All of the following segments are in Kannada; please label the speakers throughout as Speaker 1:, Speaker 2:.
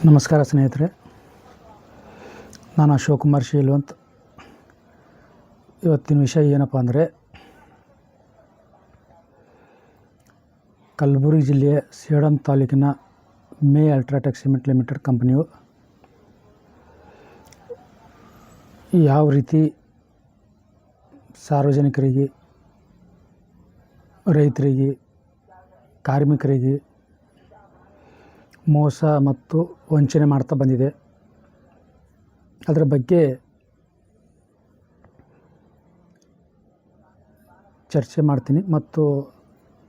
Speaker 1: ನಮಸ್ಕಾರ ಸ್ನೇಹಿತರೆ, ನಾನು ಅಶೋಕ್ ಕುಮಾರ್ ಶೀಲ್ವಂತ್. ಇವತ್ತಿನ ವಿಷಯ ಏನಪ್ಪ ಅಂದರೆ, ಕಲಬುರಗಿ ಜಿಲ್ಲೆಯ ಸೇಡಂ ತಾಲೂಕಿನ ಮೇ ಅಲ್ಟ್ರಾಟೆಕ್ ಸಿಮೆಂಟ್ ಲಿಮಿಟೆಡ್ ಕಂಪನಿಯು ಯಾವ ರೀತಿ ಸಾರ್ವಜನಿಕರಿಗೆ, ರೈತರಿಗೆ, ಕಾರ್ಮಿಕರಿಗೆ ಮೋಸ ಮತ್ತು ವಂಚನೆ ಮಾಡ್ತಾ ಬಂದಿದೆ, ಅದರ ಬಗ್ಗೆ ಚರ್ಚೆ ಮಾಡ್ತೀನಿ ಮತ್ತು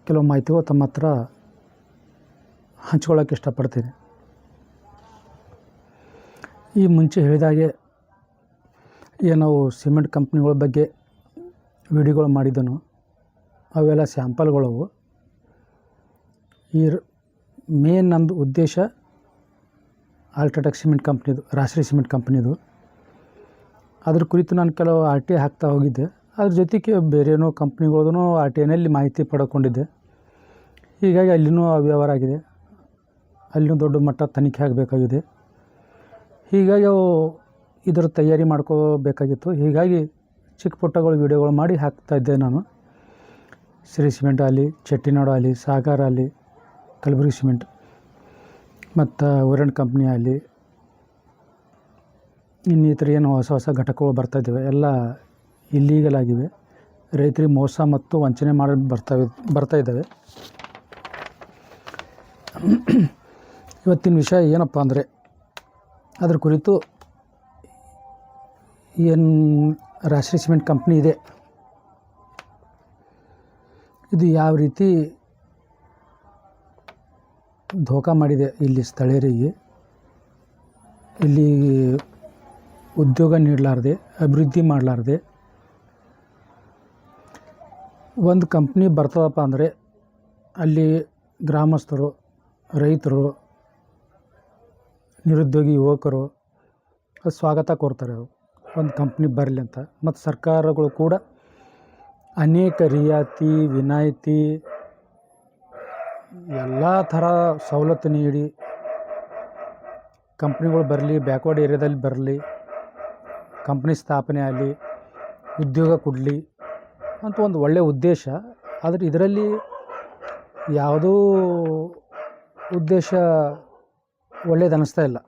Speaker 1: ಕೆಲವು ಮಾಹಿತಿಗಳು ತಮ್ಮ ಹತ್ರ ಹಂಚ್ಕೊಳ್ಳೋಕ್ಕೆ ಇಷ್ಟಪಡ್ತೀನಿ. ಈ ಮುಂಚೆ ಹೇಳಿದಾಗೆ ನಾವು ಸಿಮೆಂಟ್ ಕಂಪ್ನಿಗಳ ಬಗ್ಗೆ ವಿಡಿಯೋಗಳು ಮಾಡಿದ್ದನು, ಅವೆಲ್ಲ ಸ್ಯಾಂಪಲ್ಗಳವು. ಈ ಮೇನ್ ನಮ್ಮದು ಉದ್ದೇಶ ಅಲ್ಟ್ರಾಟೆಕ್ ಸಿಮೆಂಟ್ ಕಂಪ್ನಿದು, ರಾಶ್ರೀ ಸಿಮೆಂಟ್ ಕಂಪ್ನಿದು. ಅದ್ರ ಕುರಿತು ನಾನು ಕೆಲವು ಆರ್ ಟಿ ಐ ಹಾಕ್ತಾ ಹೋಗಿದ್ದೆ. ಅದ್ರ ಜೊತೆಗೆ ಬೇರೇನೋ ಕಂಪ್ನಿಗಳದ್ದು ಆರ್ ಟಿ ಐನಲ್ಲಿ ಮಾಹಿತಿ ಪಡ್ಕೊಂಡಿದ್ದೆ. ಹೀಗಾಗಿ ಅಲ್ಲಿನೂ ಅವ್ಯವಹಾರ ಆಗಿದೆ, ಅಲ್ಲಿನೂ ದೊಡ್ಡ ಮಟ್ಟ ತನಿಖೆ ಆಗಬೇಕಾಗಿದೆ. ಹೀಗಾಗಿ ಇದರ ತಯಾರಿ ಮಾಡ್ಕೋಬೇಕಾಗಿತ್ತು. ಹೀಗಾಗಿ ಚಿಕ್ಕ ಪುಟ್ಟಗಳು ವೀಡಿಯೋಗಳು ಮಾಡಿ ಹಾಕ್ತಾಯಿದ್ದೆ ನಾನು. ಶ್ರೀ ಸಿಮೆಂಟ್ ಆಗಲಿ, ಚೆಟ್ಟಿನಾಡು ಆಗಲಿ, ಸಾಗರ ಆಗಲಿ, ಕಲಬುರಗಿ ಸಿಮೆಂಟ್ ಮತ್ತು ಓರೆಂಟ್ ಕಂಪ್ನಿ ಆಗಲಿ, ಇನ್ನಿತರ ಏನು ಹೊಸ ಹೊಸ ಘಟಕಗಳು ಬರ್ತಾಯಿದ್ದಾವೆ, ಎಲ್ಲ ಇಲ್ಲೀಗಲ್ ಆಗಿವೆ. ರೈತರಿಗೆ ಮೋಸ ಮತ್ತು ವಂಚನೆ ಮಾಡಿ ಬರ್ತಾಯಿದ್ದಾವೆ. ಇವತ್ತಿನ ವಿಷಯ ಏನಪ್ಪ ಅಂದರೆ, ಅದ್ರ ಕುರಿತು ಏನು ರಾಶ್ರೀ ಸಿಮೆಂಟ್ ಕಂಪ್ನಿ ಇದೆ, ಇದು ಯಾವ ರೀತಿ ಧೋಖಾ ಮಾಡಿದೆ ಇಲ್ಲಿ ಸ್ಥಳೀಯರಿಗೆ, ಇಲ್ಲಿ ಉದ್ಯೋಗ ನೀಡಲಾರ್ದೆ, ಅಭಿವೃದ್ಧಿ ಮಾಡಲಾರ್ದೆ. ಒಂದು ಕಂಪ್ನಿ ಬರ್ತದಪ್ಪ ಅಂದರೆ ಅಲ್ಲಿ ಗ್ರಾಮಸ್ಥರು, ರೈತರು, ನಿರುದ್ಯೋಗಿ ಯುವಕರು ಸ್ವಾಗತ ಕೋರ್ತಾರೆ ಒಂದು ಕಂಪ್ನಿ ಬರಲಿ ಅಂತ. ಮತ್ತು ಸರ್ಕಾರಗಳು ಕೂಡ ಅನೇಕ ರಿಯಾಯಿತಿ, ವಿನಾಯಿತಿ, ಎಲ್ಲ ಥರ ಸವಲತ್ತು ನೀಡಿ ಕಂಪ್ನಿಗಳು ಬರಲಿ, ಬ್ಯಾಕ್ವರ್ಡ್ ಏರಿಯಾದಲ್ಲಿ ಬರಲಿ, ಕಂಪ್ನಿ ಸ್ಥಾಪನೆ ಆಗಲಿ, ಉದ್ಯೋಗ ಕೊಡಲಿ ಅಂತ ಒಂದು ಒಳ್ಳೆಯ ಉದ್ದೇಶ. ಆದರೆ ಇದರಲ್ಲಿ ಯಾವುದೂ ಉದ್ದೇಶ ಒಳ್ಳೇದು ಅನ್ನಿಸ್ತಾ ಇಲ್ಲ.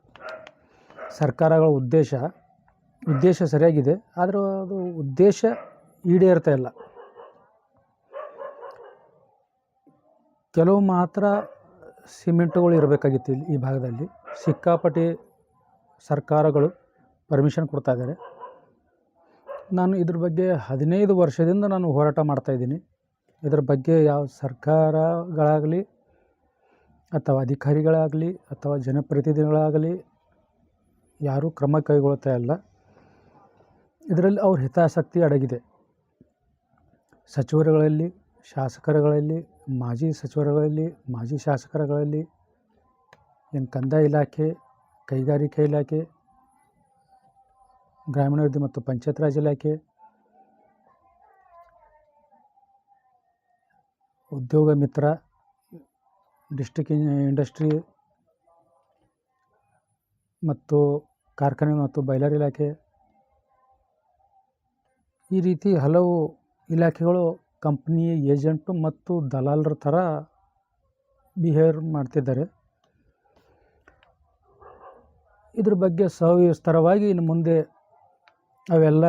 Speaker 1: ಸರ್ಕಾರಗಳ ಉದ್ದೇಶ ಸರಿಯಾಗಿದೆ, ಆದರೆ ಅದು ಉದ್ದೇಶ ಈಡೇರ್ತಾ ಇಲ್ಲ. ಕೆಲವು ಮಾತ್ರ ಸಿಮೆಂಟುಗಳು ಇರಬೇಕಾಗಿತ್ತು ಈ ಭಾಗದಲ್ಲಿ. ಸಿಕ್ಕಾಪಟ್ಟೆ ಸರ್ಕಾರಗಳು ಪರ್ಮಿಷನ್ ಕೊಡ್ತಾಯಿದ್ದಾರೆ. ನಾನು ಇದ್ರ ಬಗ್ಗೆ 15 ವರ್ಷದಿಂದ ನಾನು ಹೋರಾಟ ಮಾಡ್ತಾಯಿದ್ದೀನಿ. ಇದರ ಬಗ್ಗೆ ಯಾವ ಸರ್ಕಾರಗಳಾಗಲಿ ಅಥವಾ ಅಧಿಕಾರಿಗಳಾಗಲಿ ಅಥವಾ ಜನಪ್ರತಿನಿಧಿಗಳಾಗಲಿ ಯಾರೂ ಕ್ರಮ ಕೈಗೊಳ್ತಾ ಇಲ್ಲ. ಇದರಲ್ಲಿ ಅವ್ರ ಹಿತಾಸಕ್ತಿ ಅಡಗಿದೆ. ಸಚಿವರುಗಳಲ್ಲಿ, ಶಾಸಕರುಗಳಲ್ಲಿ, ಮಾಜಿ ಸಚಿವರುಗಳಲ್ಲಿ, ಮಾಜಿ ಶಾಸಕರುಗಳಲ್ಲಿ, ಏನು ಕಂದಾಯ ಇಲಾಖೆ, ಕೈಗಾರಿಕಾ ಇಲಾಖೆ, ಗ್ರಾಮೀಣಾಭಿವೃದ್ಧಿ ಮತ್ತು ಪಂಚಾಯತ್ ರಾಜ್ ಇಲಾಖೆ, ಉದ್ಯೋಗ ಮಿತ್ರ, ಡಿಸ್ಟ್ರಿಕ್ಟ್ ಇಂಡಸ್ಟ್ರಿ ಮತ್ತು ಕಾರ್ಖಾನೆ ಮತ್ತು ಬಯಲರ್ ಇಲಾಖೆ, ಈ ರೀತಿ ಹಲವು ಇಲಾಖೆಗಳು ಕಂಪ್ನಿ ಏಜೆಂಟು ಮತ್ತು ದಲಾಲರ ಥರ ಬಿಹೇವ್ ಮಾಡ್ತಿದ್ದಾರೆ. ಇದ್ರ ಬಗ್ಗೆ ಸವಿಸ್ತರವಾಗಿ ಇನ್ನು ಮುಂದೆ ಅವೆಲ್ಲ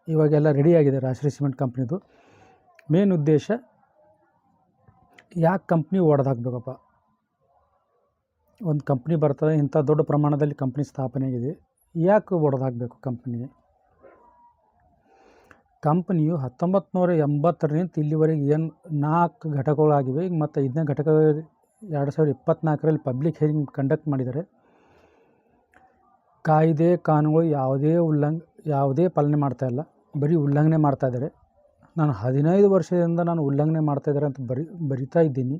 Speaker 1: ಇವಾಗೆಲ್ಲ ರೆಡಿಯಾಗಿದೆ. ರಾಶ್ರೀ ಸಿಮೆಂಟ್ ಕಂಪ್ನಿದು ಮೇನ್ ಉದ್ದೇಶ, ಯಾಕೆ ಕಂಪ್ನಿ ಒಡೆದಾಕಬೇಕಪ್ಪ, ಒಂದು ಕಂಪ್ನಿ ಬರ್ತದೆ, ಇಂಥ ದೊಡ್ಡ ಪ್ರಮಾಣದಲ್ಲಿ ಕಂಪ್ನಿ ಸ್ಥಾಪನೆ ಆಗಿದೆ, ಯಾಕೆ ಒಡೆದಾಕಬೇಕು ಕಂಪ್ನಿಯು 1980ರಿಂದ ಇಲ್ಲಿವರೆಗೆ ಏನು 4 ಘಟಕಗಳಾಗಿವೆ. ಈಗ ಮತ್ತು 5ನೇ ಘಟಕ 2024ರಲ್ಲಿ ಪಬ್ಲಿಕ್ ಹಿಯರಿಂಗ್ ಕಂಡಕ್ಟ್ ಮಾಡಿದ್ದಾರೆ. ಕಾಯ್ದೆ ಕಾನೂನುಗಳು ಯಾವುದೇ ಪಾಲನೆ ಮಾಡ್ತಾಯಿಲ್ಲ, ಬರೀ ಉಲ್ಲಂಘನೆ ಮಾಡ್ತಾಯಿದ್ದಾರೆ. ನಾನು 15 ವರ್ಷದಿಂದ ನಾನು ಉಲ್ಲಂಘನೆ ಮಾಡ್ತಾಯಿದ್ದಾರೆ ಅಂತ ಬರಿತಾ ಇದ್ದೀನಿ.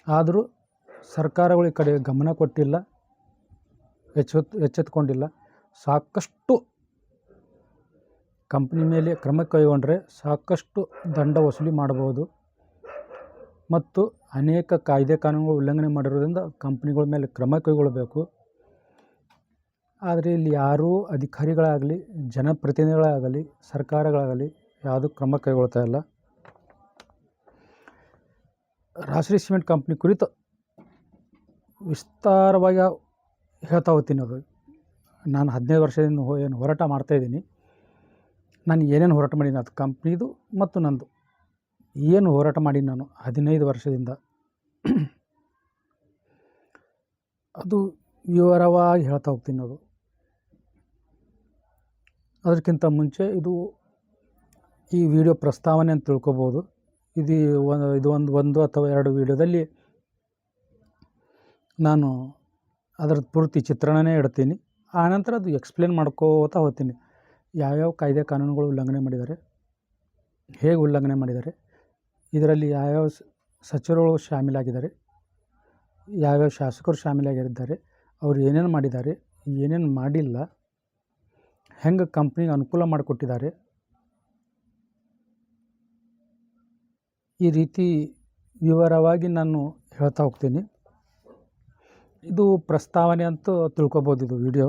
Speaker 1: ಆದರೂ ಸರ್ಕಾರಗಳ ಕಡೆ ಗಮನ ಕೊಟ್ಟಿಲ್ಲ, ಎಚ್ಚೆತ್ತುಕೊಂಡಿಲ್ಲ. ಸಾಕಷ್ಟು ಕಂಪ್ನಿ ಮೇಲೆ ಕ್ರಮ ಕೈಗೊಂಡ್ರೆ ಸಾಕಷ್ಟು ದಂಡ ವಸೂಲಿ ಮಾಡಬಹುದು ಮತ್ತು ಅನೇಕ ಕಾಯ್ದೆ ಕಾನೂನುಗಳು ಉಲ್ಲಂಘನೆ ಮಾಡಿರೋದ್ರಿಂದ ಕಂಪ್ನಿಗಳ ಮೇಲೆ ಕ್ರಮ ಕೈಗೊಳ್ಳಬೇಕು. ಆದರೆ ಇಲ್ಲಿ ಯಾರೂ ಅಧಿಕಾರಿಗಳಾಗಲಿ, ಜನಪ್ರತಿನಿಧಿಗಳಾಗಲಿ, ಸರ್ಕಾರಗಳಾಗಲಿ ಯಾವುದೂ ಕ್ರಮ ಕೈಗೊಳ್ತಾ ಇಲ್ಲ. ರಾಜಶ್ರೀ ಸಿಮೆಂಟ್ ಕಂಪ್ನಿ ಕುರಿತು ವಿಸ್ತಾರವಾಗಿ ಹೇಳ್ತಾ ಹೋಗ್ತೀನಿ. ಅದು ನಾನು 15 ವರ್ಷದಿಂದ ಏನು ಹೋರಾಟ ಮಾಡ್ತಾಯಿದ್ದೀನಿ. ನಾನು ಏನೇನು ಹೋರಾಟ ಮಾಡೀನಿ, ಅದು ಕಂಪ್ನಿದು ಮತ್ತು ನಂದು ಏನು ಹೋರಾಟ ಮಾಡೀನಿ ನಾನು 15 ವರ್ಷದಿಂದ, ಅದು ವಿವರವಾಗಿ ಹೇಳ್ತಾ ಹೋಗ್ತೀನಿ. ಅದು ಅದಕ್ಕಿಂತ ಮುಂಚೆ ಈ ವಿಡಿಯೋ ಪ್ರಸ್ತಾವನೆ ಅಂತ ತಿಳ್ಕೊಬೋದು. ಇದು ಒಂದು ಅಥವಾ 2 ವಿಡಿಯೋದಲ್ಲಿ ನಾನು ಅದರದ್ದು ಪೂರ್ತಿ ಚಿತ್ರಣನೇ ಇಡ್ತೀನಿ. ಆನಂತರ ಅದು ಎಕ್ಸ್ಪ್ಲೇನ್ ಮಾಡ್ಕೋತಾ ಹೋಗ್ತೀನಿ. ಯಾವ್ಯಾವ ಕಾಯ್ದೆ ಕಾನೂನುಗಳು ಉಲ್ಲಂಘನೆ ಮಾಡಿದ್ದಾರೆ, ಹೇಗೆ ಉಲ್ಲಂಘನೆ ಮಾಡಿದ್ದಾರೆ, ಇದರಲ್ಲಿ ಯಾವ್ಯಾವ ಸಚಿವರುಗಳು ಶಾಮೀಲಾಗಿದ್ದಾರೆ, ಯಾವ್ಯಾವ ಶಾಸಕರು ಶಾಮೀಲಾಗಿದ್ದಾರೆ, ಅವರು ಏನೇನು ಮಾಡಿದ್ದಾರೆ, ಏನೇನು ಮಾಡಿಲ್ಲ, ಹೆಂಗೆ ಕಂಪ್ನಿಗೆ ಅನುಕೂಲ ಮಾಡಿಕೊಟ್ಟಿದ್ದಾರೆ, ಈ ರೀತಿ ವಿವರವಾಗಿ ನಾನು ಹೇಳ್ತಾ ಹೋಗ್ತೀನಿ. ಇದು ಪ್ರಸ್ತಾವನೆ ಅಂತ ತಿಳ್ಕೊಬೋದು. ಇದು ವಿಡಿಯೋ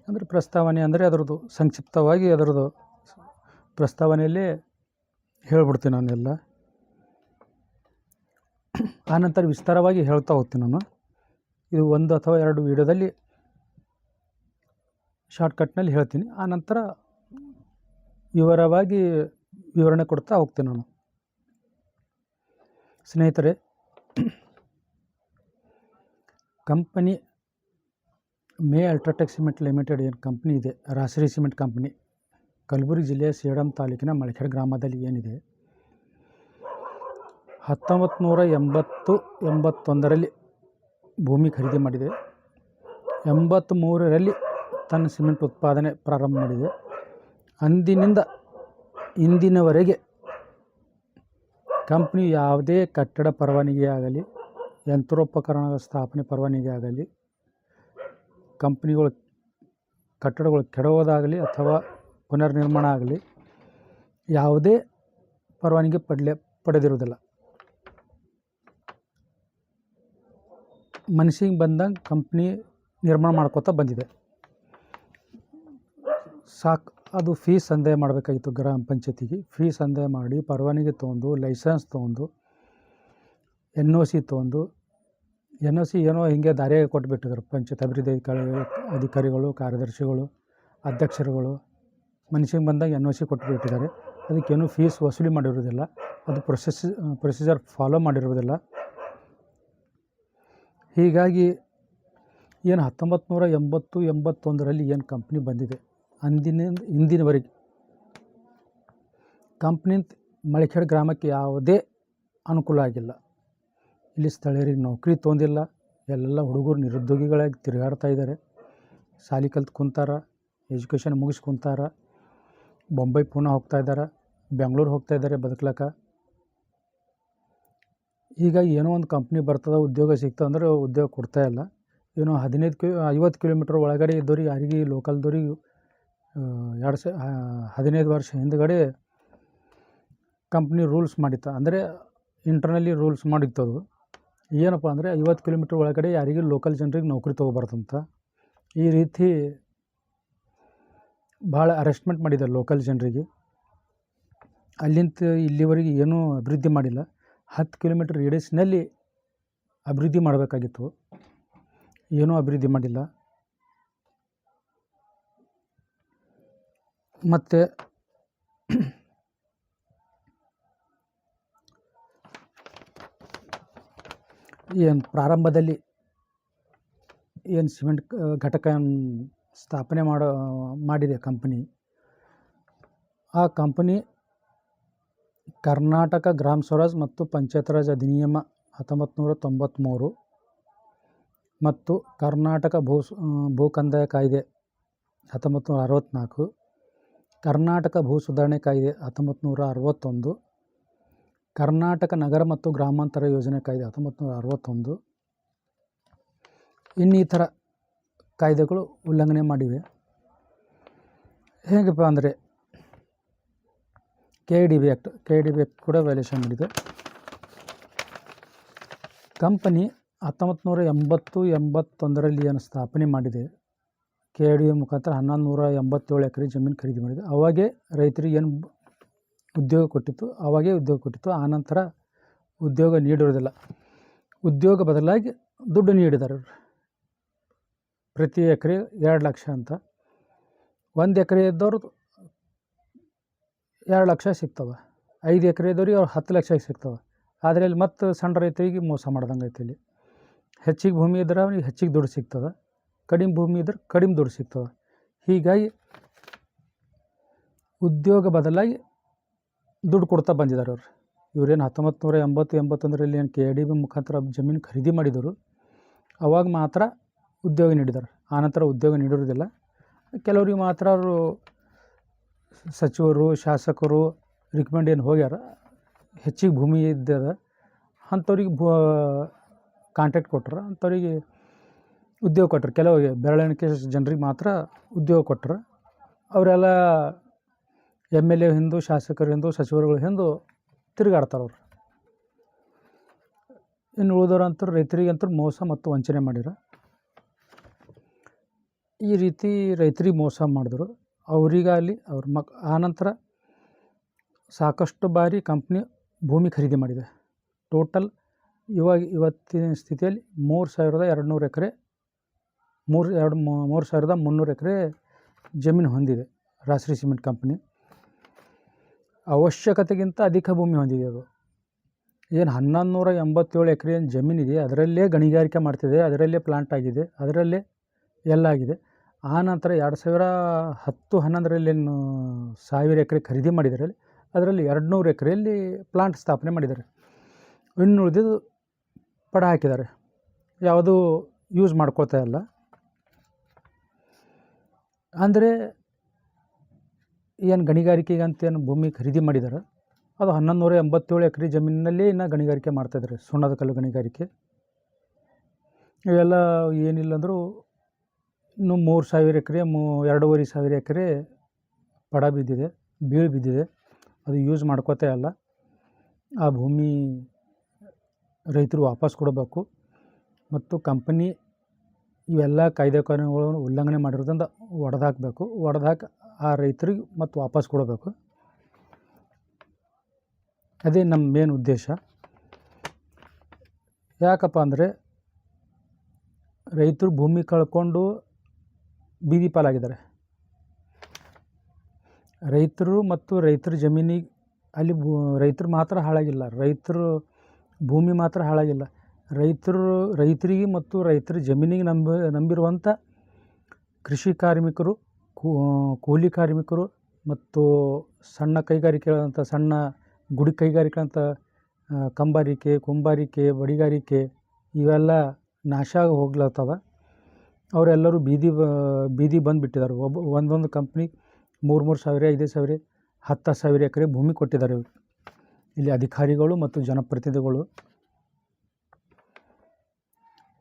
Speaker 1: ಅಂದರೆ ಪ್ರಸ್ತಾವನೆ ಅಂದರೆ ಅದರದ್ದು ಸಂಕ್ಷಿಪ್ತವಾಗಿ ಅದರದ್ದು ಪ್ರಸ್ತಾವನೆಯಲ್ಲೇ ಹೇಳ್ಬಿಡ್ತೀನಿ ನಾನೆಲ್ಲ. ಆನಂತರ ವಿಸ್ತಾರವಾಗಿ ಹೇಳ್ತಾ ಹೋಗ್ತೀನಿ ನಾನು. ಇದು 1 ಅಥವಾ 2 ವಿಡಿಯೋದಲ್ಲಿ ಶಾರ್ಟ್ಕಟ್ನಲ್ಲಿ ಹೇಳ್ತೀನಿ. ಆನಂತರ ವಿವರವಾಗಿ ವಿವರಣೆ ಕೊಡ್ತಾ ಹೋಗ್ತೀನಿ ನಾನು. ಸ್ನೇಹಿತರೆ, company May UltraTech cement limited ಏನು ಕಂಪ್ನಿ ಇದೆ, ರಾಜಶ್ರೀ ಸಿಮೆಂಟ್ ಕಂಪ್ನಿ, ಕಲಬುರಗಿ ಜಿಲ್ಲೆಯ ಸೇಡಂ ತಾಲೂಕಿನ ಮಳಖೇಡ್ ಗ್ರಾಮದಲ್ಲಿ ಏನಿದೆ, 1980-81ರಲ್ಲಿ ಭೂಮಿ ಖರೀದಿ ಮಾಡಿದೆ. 83ರಲ್ಲಿ ತನ್ನ ಸಿಮೆಂಟ್ ಉತ್ಪಾದನೆ ಪ್ರಾರಂಭ ಮಾಡಿದೆ. ಅಂದಿನಿಂದ ಇಂದಿನವರೆಗೆ ಕಂಪ್ನಿ ಯಾವುದೇ ಕಟ್ಟಡ ಪರವಾನಗಿ ಆಗಲಿ, ಯಂತ್ರೋಪಕರಣಗಳ ಸ್ಥಾಪನೆ ಪರವಾನಗಿ ಆಗಲಿ, ಕಟ್ಟಡಗಳು ಕೆಡವೋದಾಗಲಿ ಅಥವಾ ಪುನರ್ನಿರ್ಮಾಣ ಆಗಲಿ ಯಾವುದೇ ಪರವಾನಗಿ ಪಡೆದಿರುವುದಿಲ್ಲ. ಮನಸ್ಸಿಗೆ ಬಂದಂಗೆ ಕಂಪ್ನಿ ನಿರ್ಮಾಣ ಮಾಡ್ಕೋತಾ ಬಂದಿದೆ. ಅದು ಫೀಸ್ ಸಂದಾಯ ಮಾಡಬೇಕಾಗಿತ್ತು ಗ್ರಾಮ ಪಂಚಾಯತಿಗೆ. ಫೀಸ್ ಸಂದಾಯ ಮಾಡಿ ಪರವಾನಗಿ ತೊಗೊಂಡು, ಲೈಸೆನ್ಸ್ ತೊಗೊಂಡು, NOC ತೊಗೊಂಡು, NOC ಏನೋ ಹಿಂಗೆ ದಾರಿಯಾಗಿ ಕೊಟ್ಟುಬಿಟ್ಟಿದ್ರು ಪಂಚಾಯತ್ ಅಭಿವೃದ್ಧಿ ಅಧಿಕಾರಿಗಳು, ಕಾರ್ಯದರ್ಶಿಗಳು, ಅಧ್ಯಕ್ಷರುಗಳು. ಮನಸ್ಸಿಗೆ ಬಂದಾಗ NOC ಕೊಟ್ಟುಬಿಟ್ಟಿದ್ದಾರೆ. ಅದಕ್ಕೇನು ಫೀಸ್ ವಸೂಲಿ ಮಾಡಿರೋದಿಲ್ಲ. ಅದು ಪ್ರೊಸೀಜರ್ ಫಾಲೋ ಮಾಡಿರುವುದಿಲ್ಲ. ಹೀಗಾಗಿ ಏನು 1980-81ರಲ್ಲಿ ಏನು ಕಂಪ್ನಿ ಬಂದಿದೆ, ಇಂದಿನವರೆಗೆ ಕಂಪ್ನಿಂದ ಮಳಖೇಡ್ ಗ್ರಾಮಕ್ಕೆ ಯಾವುದೇ ಅನುಕೂಲ ಆಗಿಲ್ಲ. ಇಲ್ಲಿ ಸ್ಥಳೀಯರಿಗೆ ನೌಕರಿ ತೊಂದಿಲ್ಲ. ಎಲ್ಲ ಹುಡುಗರು ನಿರುದ್ಯೋಗಿಗಳಾಗಿ ತಿರುಗಾಡ್ತಾ ಇದ್ದಾರೆ. ಶಾಲೆ ಕಲ್ತು ಕುಂತಾರ, ಎಜುಕೇಷನ್ ಮುಗಿಸಿ ಕುಂತಾರ, ಬೊಂಬೈ ಪುಣೆ ಹೋಗ್ತಾ ಇದ್ದಾರೆ, ಬೆಂಗಳೂರು ಹೋಗ್ತಾ ಇದ್ದಾರೆ ಬದುಕ್ಲಕ್ಕ. ಈಗ ಏನೋ ಒಂದು ಕಂಪ್ನಿ ಬರ್ತದೆ, ಉದ್ಯೋಗ ಸಿಗ್ತದೆ ಅಂದರೆ ಉದ್ಯೋಗ ಕೊಡ್ತಾಯಿಲ್ಲ. ಏನೋ 50 ಕಿಲೋಮೀಟ್ರ್ ಒಳಗಡೆ ಇದ್ದವ್ರಿಗೆ, ಯಾರಿಗೆ ಲೋಕಲ್ದವ್ರಿಗೆ 15 ವರ್ಷ ಹಿಂದ್ಗಡೆ ಕಂಪ್ನಿ ರೂಲ್ಸ್ ಮಾಡಿತ್ತು. ಅಂದರೆ ಇಂಟರ್ನಲ್ಲಿ ರೂಲ್ಸ್ ಮಾಡಿತ್ತದು. ಏನಪ್ಪ ಅಂದರೆ 50 ಕಿಲೋಮೀಟ್ರ್ ಒಳಗಡೆ ಯಾರಿಗೆ ಲೋಕಲ್ ಜನರಿಗೆ ನೌಕರಿ ತೊಗೋಬಾರ್ದಂತ. ಈ ರೀತಿ ಭಾಳ ಅರೆಸ್ಟ್ಮೆಂಟ್ ಮಾಡಿದ್ದಾರೆ ಲೋಕಲ್ ಜನರಿಗೆ. ಅಲ್ಲಿಂದ ಇಲ್ಲಿವರೆಗೆ ಏನೂ ಅಭಿವೃದ್ಧಿ ಮಾಡಿಲ್ಲ. 10 ಕಿಲೋಮೀಟ್ರ್ ರೇಡಿಯಸ್ನಲ್ಲಿ ಅಭಿವೃದ್ಧಿ ಮಾಡಬೇಕಾಗಿತ್ತು, ಏನೂ ಅಭಿವೃದ್ಧಿ ಮಾಡಿಲ್ಲ. ಮತ್ತು ಏನು ಪ್ರಾರಂಭದಲ್ಲಿ ಏನು ಸಿಮೆಂಟ್ ಘಟಕ ಸ್ಥಾಪನೆ ಮಾಡಿದೆ ಕಂಪನಿ, ಆ ಕಂಪನಿ ಕರ್ನಾಟಕ ಗ್ರಾಮ ಸ್ವರಾಜ್ ಮತ್ತು ಪಂಚಾಯತ್ ರಾಜ್ ಅಧಿನಿಯಮ 1993 ಮತ್ತು ಕರ್ನಾಟಕ ಭೂ ಕಂದಾಯ ಕಾಯ್ದೆ 1964, ಕರ್ನಾಟಕ ಭೂ ಸುಧಾರಣೆ ಕಾಯ್ದೆ 1961, ಕರ್ನಾಟಕ ನಗರ ಮತ್ತು ಗ್ರಾಮಾಂತರ ಯೋಜನೆ ಕಾಯ್ದೆ 1961, ಇನ್ನಿತರ ಕಾಯ್ದೆಗಳು ಉಲ್ಲಂಘನೆ ಮಾಡಿವೆ. ಹೇಗಪ್ಪ ಅಂದರೆ KDB ಆ್ಯಕ್ಟ್ ಕೂಡ ವೈಲೇಷನ್ ಮಾಡಿದೆ. ಕಂಪನಿ 1981 ಏನು ಸ್ಥಾಪನೆ ಮಾಡಿದೆ, KIDB ಮುಖಾಂತರ 1187 ಎಕರೆ ಜಮೀನು ಖರೀದಿ ಮಾಡಿದೆ. ಅವಾಗೇ ರೈತರಿಗೆ ಏನು ಉದ್ಯೋಗ ಕೊಟ್ಟಿತ್ತು. ಆನಂತರ ಉದ್ಯೋಗ ನೀಡಿರೋದಿಲ್ಲ. ಉದ್ಯೋಗ ಬದಲಾಗಿ ದುಡ್ಡು ನೀಡಿದ್ದಾರೆ. ಪ್ರತಿ ಎಕರೆ 2 ಲಕ್ಷ ಅಂತ. 1 ಎಕರೆ ಇದ್ದವ್ರು 2 ಲಕ್ಷ ಸಿಗ್ತವೆ. 5 ಎಕರೆ ಇದ್ದವ್ರಿಗೆ ಅವ್ರು 10 ಲಕ್ಷ ಸಿಗ್ತವೆ. ಆದರೆ ಇಲ್ಲಿ ಮತ್ತು ಸಣ್ಣ ರೈತರಿಗೆ ಮೋಸ ಮಾಡ್ದಂಗೆ ಐತೆ. ಇಲ್ಲಿ ಹೆಚ್ಚಿಗೆ ಭೂಮಿ ಇದ್ರೆ ಅವ್ನಿಗೆ ಹೆಚ್ಚಿಗೆ ದುಡ್ಡು ಸಿಗ್ತದೆ, ಕಡಿಮೆ ಭೂಮಿ ಇದ್ರೆ ಕಡಿಮೆ ದುಡ್ಡು ಸಿಗ್ತದೆ. ಹೀಗಾಗಿ ಉದ್ಯೋಗ ಬದಲಾಗಿ ದುಡ್ಡು ಕೊಡ್ತಾ ಬಂದಿದ್ದಾರೆ ಅವರು. ಇವರೇನು 1980-81 ಏನು KIDB ಮುಖಾಂತರ ಜಮೀನು ಖರೀದಿ ಮಾಡಿದರು, ಅವಾಗ ಮಾತ್ರ ಉದ್ಯೋಗ ನೀಡಿದ್ದಾರೆ. ಆನಂತರ ಉದ್ಯೋಗ ನೀಡಿರೋದಿಲ್ಲ. ಕೆಲವ್ರಿಗೆ ಮಾತ್ರ ಅವರು ಸಚಿವರು, ಶಾಸಕರು ರಿಕಮೆಂಡ್ ಏನು ಹೋಗ್ಯಾರ, ಹೆಚ್ಚಿಗೆ ಭೂಮಿ ಇದ್ದದ ಅಂಥವ್ರಿಗೆ ಕಾಂಟ್ಯಾಕ್ಟ್ ಕೊಟ್ಟರು, ಅಂಥವ್ರಿಗೆ ಉದ್ಯೋಗ ಕೊಟ್ಟರು. ಕೆಲವರಿಗೆ ಬೆರಳೆಣಿಕೆ ಜನರಿಗೆ ಮಾತ್ರ ಉದ್ಯೋಗ ಕೊಟ್ಟರು. ಅವರೆಲ್ಲ MLA ಹಿಂದು, ಶಾಸಕರು ಹಿಂದು, ಸಚಿವರುಗಳು ಹಿಂದು ತಿರುಗಾಡ್ತಾರೆ ಅವರು. ಇನ್ನು ಉಳಿದವ್ರಂತೂ ರೈತರಿಗಂತೂ ಮೋಸ ಮತ್ತು ವಂಚನೆ ಮಾಡಿರ. ಈ ರೀತಿ ರೈತರಿಗೆ ಮೋಸ ಮಾಡಿದ್ರು. ಅವರಿಗಾಗಲಿ ಅವ್ರ ಆನಂತರ ಸಾಕಷ್ಟು ಬಾರಿ ಕಂಪ್ನಿ ಭೂಮಿ ಖರೀದಿ ಮಾಡಿದೆ. ಟೋಟಲ್ ಇವತ್ತಿನ ಸ್ಥಿತಿಯಲ್ಲಿ 3200 ಎಕರೆ 3300 ಎಕರೆ ಜಮೀನು ಹೊಂದಿದೆ ರಾಜಶ್ರೀ ಸಿಮೆಂಟ್ ಕಂಪ್ನಿ. ಅವಶ್ಯಕತೆಗಿಂತ ಅಧಿಕ ಭೂಮಿ ಹೊಂದಿದೆ. ಅದು ಏನು 1187 ಎಕರೆ ಏನು ಜಮೀನಿದೆ, ಅದರಲ್ಲೇ ಗಣಿಗಾರಿಕೆ ಮಾಡ್ತಿದೆ, ಅದರಲ್ಲೇ ಪ್ಲಾಂಟ್ ಆಗಿದೆ, ಅದರಲ್ಲೇ ಎಲ್ಲ ಆಗಿದೆ. ಆನಂತರ 2010-11 ಏನು 1000 ಎಕರೆ ಖರೀದಿ ಮಾಡಿದ್ದಾರೆ, ಅದರಲ್ಲಿ 200 ಎಕರೆಯಲ್ಲಿ ಪ್ಲಾಂಟ್ ಸ್ಥಾಪನೆ ಮಾಡಿದ್ದಾರೆ. ಇನ್ನು ಉಳಿದಿದ್ದು ಪಡ ಹಾಕಿದ್ದಾರೆ, ಯಾವುದೂ ಯೂಸ್ ಮಾಡ್ಕೋತಾ ಇಲ್ಲ. ಅಂದರೆ ಏನು ಗಣಿಗಾರಿಕೆಗೆ ಅಂತೇನು ಭೂಮಿ ಖರೀದಿ ಮಾಡಿದ್ದಾರೆ, ಅದು 1187 ಎಕರೆ ಜಮೀನಿನಲ್ಲಿ ಇನ್ನು ಗಣಿಗಾರಿಕೆ ಮಾಡ್ತಾಯಿದ್ದಾರೆ. ಸುಣ್ಣದ ಕಲ್ಲು ಗಣಿಗಾರಿಕೆ ಇವೆಲ್ಲ ಏನಿಲ್ಲ ಅಂದರೂ ಇನ್ನು 3000 ಎಕರೆ 2500 ಎಕರೆ ಪಡ ಬಿದ್ದಿದೆ, ಬೀಳು ಬಿದ್ದಿದೆ. ಅದು ಯೂಸ್ ಮಾಡ್ಕೋತಾ ಇಲ್ಲ. ಆ ಭೂಮಿ ರೈತರು ವಾಪಸ್ ಕೊಡಬೇಕು. ಮತ್ತು ಕಂಪನಿ ಇವೆಲ್ಲ ಕಾಯ್ದೆ ಕಾನೂನುಗಳನ್ನು ಉಲ್ಲಂಘನೆ ಮಾಡಿರೋದ್ರಿಂದ ಒಡೆದಾಕಬೇಕು. ಆ ರೈತರಿಗೆ ಮತ್ತು ವಾಪಸ್ ಕೊಡಬೇಕು. ಅದೇ ನಮ್ಮ ಮೇನ್ ಉದ್ದೇಶ. ಯಾಕಪ್ಪ ಅಂದರೆ ರೈತರು ಭೂಮಿ ಕಳ್ಕೊಂಡು ಬೀದಿ ಪಾಲಾಗಿದ್ದಾರೆ. ರೈತರು ಮತ್ತು ರೈತರ ಜಮೀನಿಗೆ ಅಲ್ಲಿ ರೈತರು ಮಾತ್ರ ಹಾಳಾಗಿಲ್ಲ, ರೈತರು ಭೂಮಿ ಮಾತ್ರ ಹಾಳಾಗಿಲ್ಲ. ರೈತರಿಗೆ ಮತ್ತು ರೈತರ ಜಮೀನಿಗೆ ನಂಬಿರುವಂಥ ಕೃಷಿ ಕಾರ್ಮಿಕರು, ಕೂಲಿ ಕಾರ್ಮಿಕರು ಮತ್ತು ಸಣ್ಣ ಕೈಗಾರಿಕೆಗಳಂಥ ಸಣ್ಣ ಗುಡಿ ಕೈಗಾರಿಕೆಗಳಂಥ ಕಂಬಾರಿಕೆ, ಕುಂಬಾರಿಕೆ, ಬಡಿಗಾರಿಕೆ ಇವೆಲ್ಲ ನಾಶ ಆಗಿ ಹೋಗ್ಲತ್ತವ. ಅವರೆಲ್ಲರೂ ಬೀದಿ ಬಂದುಬಿಟ್ಟಿದ್ದಾರೆ. ಒಂದೊಂದು ಕಂಪ್ನಿ 3000, 5000, 10,000 ಎಕರೆ ಭೂಮಿ ಕೊಟ್ಟಿದ್ದಾರೆ ಇಲ್ಲಿ ಅಧಿಕಾರಿಗಳು ಮತ್ತು ಜನಪ್ರತಿನಿಧಿಗಳು.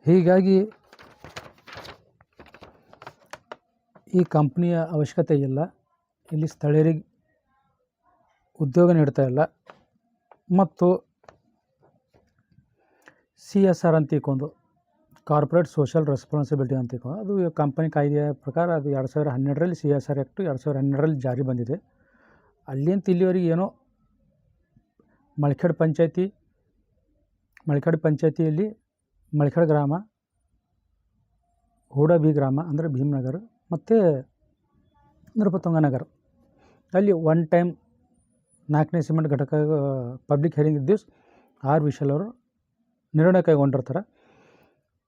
Speaker 1: ಹೀಗಾಗಿ ಈ ಕಂಪ್ನಿಯ ಅವಶ್ಯಕತೆ ಇಲ್ಲ. ಇಲ್ಲಿ ಸ್ಥಳೀಯರಿಗೆ ಉದ್ಯೋಗ ನೀಡ್ತಾ ಇಲ್ಲ. ಮತ್ತು CSR ಅಂತ ಇಕ್ಕೊಂಡು ಕಾರ್ಪೊರೇಟ್ ಸೋಷಿಯಲ್ ರೆಸ್ಪಾನ್ಸಿಬಿಲಿಟಿ ಅಂತ ಇಕ್ಕೊಂಡು, ಅದು ಕಂಪನಿ ಕಾಯ್ದೆಯ ಪ್ರಕಾರ ಅದು 2012ರಲ್ಲಿ CSR ಆ್ಯಕ್ಟು 2012ರಲ್ಲಿ ಜಾರಿ ಬಂದಿದೆ. ಅಲ್ಲಿಂದ ಇಲ್ಲಿವರೆಗೆ ಏನೋ ಮಳಖೇಡ್ ಪಂಚಾಯತಿಯಲ್ಲಿ ಮಳಖೇಡ್ ಗ್ರಾಮ, ಹೂಡ ಬಿ ಗ್ರಾಮ ಅಂದರೆ ಭೀಮನಗರ ಮತ್ತು ನೃಪತುಂಗ ನಗರ ಅಲ್ಲಿ ಒನ್ ಟೈಮ್ 4ನೇ ಸಿಮೆಂಟ್ ಘಟಕ ಪಬ್ಲಿಕ್ ಹಿಯರಿಂಗ್ ದಿವಸ R. ವಿಶಾಲ್ ಅವರು ನಿರ್ಣಯ ಕೈಗೊಂಡಿರ್ತಾರೆ.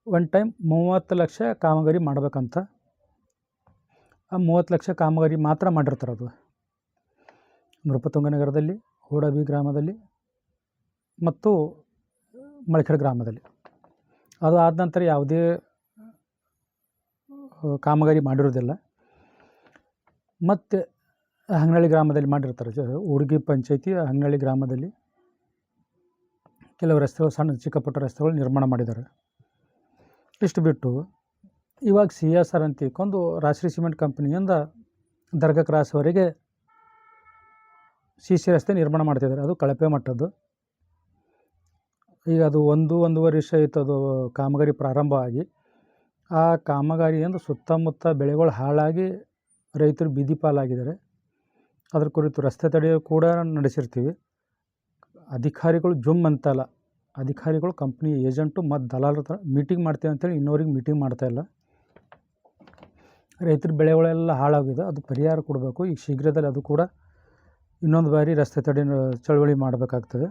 Speaker 1: ಒನ್ ಟೈಮ್ 30 ಲಕ್ಷ ಕಾಮಗಾರಿ ಮಾಡಬೇಕಂತ. ಆ 30 ಲಕ್ಷ ಕಾಮಗಾರಿ ಮಾತ್ರ ಮಾಡಿರ್ತಾರೆ. ಅದು ನೃಪತುಂಗ ನಗರದಲ್ಲಿ, ಹೂಡ ಬಿ ಗ್ರಾಮದಲ್ಲಿ ಮತ್ತು ಮಳಖೇಡ್ ಗ್ರಾಮದಲ್ಲಿ. ಅದು ಆದ ನಂತರ ಯಾವುದೇ ಕಾಮಗಾರಿ ಮಾಡಿರೋದಿಲ್ಲ. ಮತ್ತು ಹಂಗನಳ್ಳಿ ಗ್ರಾಮದಲ್ಲಿ ಮಾಡಿರ್ತಾರೆ. ಉಡುಗಿ ಪಂಚಾಯತಿ ಹಂಗನಳ್ಳಿ ಗ್ರಾಮದಲ್ಲಿ ಕೆಲವು ರಸ್ತೆಗಳು, ಸಣ್ಣ ಚಿಕ್ಕಪುಟ್ಟ ರಸ್ತೆಗಳು ನಿರ್ಮಾಣ ಮಾಡಿದ್ದಾರೆ. ಇಷ್ಟು ಬಿಟ್ಟು ಇವಾಗ CSR ಅಂತ ಇಕ್ಕೊಂಡು ರಾಜಶ್ರೀ ಸಿಮೆಂಟ್ ಕಂಪ್ನಿಯಿಂದ ದರ್ಗಾ ಕ್ರಾಸ್ವರೆಗೆ CC ರಸ್ತೆ ನಿರ್ಮಾಣ ಮಾಡ್ತಿದ್ದಾರೆ. ಅದು ಕಳಪೆ ಮಟ್ಟದ್ದು. ಈಗ ಅದು 1-1.5 ವರ್ಷ ಆಯಿತು ಅದು ಕಾಮಗಾರಿ ಪ್ರಾರಂಭ ಆಗಿ. ಆ ಕಾಮಗಾರಿಯಿಂದ ಸುತ್ತಮುತ್ತ ಬೆಳೆಗಳು ಹಾಳಾಗಿ ರೈತರು ಬೀದಿ ಪಾಲಾಗಿದ್ದಾರೆ. ಅದ್ರ ಕುರಿತು ರಸ್ತೆ ತಡೆ ಕೂಡ ನಡೆಸಿರ್ತೀವಿ. ಅಧಿಕಾರಿಗಳು ಜುಮ್ ಅಂತಲ್ಲ, ಅಧಿಕಾರಿಗಳು ಕಂಪ್ನಿ ಏಜೆಂಟು ಮತ್ತು ದಲಾಲರ ಹತ್ರ ಮೀಟಿಂಗ್ ಮಾಡ್ತೇವೆ ಅಂತೇಳಿ ಇನ್ನೋರಿಗೆ ಮೀಟಿಂಗ್ ಮಾಡ್ತಾಯಿಲ್ಲ. ರೈತರ ಬೆಳೆಗಳೆಲ್ಲ ಹಾಳಾಗಿದೆ, ಅದು ಪರಿಹಾರ ಕೊಡಬೇಕು. ಈಗ ಶೀಘ್ರದಲ್ಲಿ ಅದು ಕೂಡ ಇನ್ನೊಂದು ಬಾರಿ ರಸ್ತೆ ತಡೆ ಚಳವಳಿ ಮಾಡಬೇಕಾಗ್ತದೆ.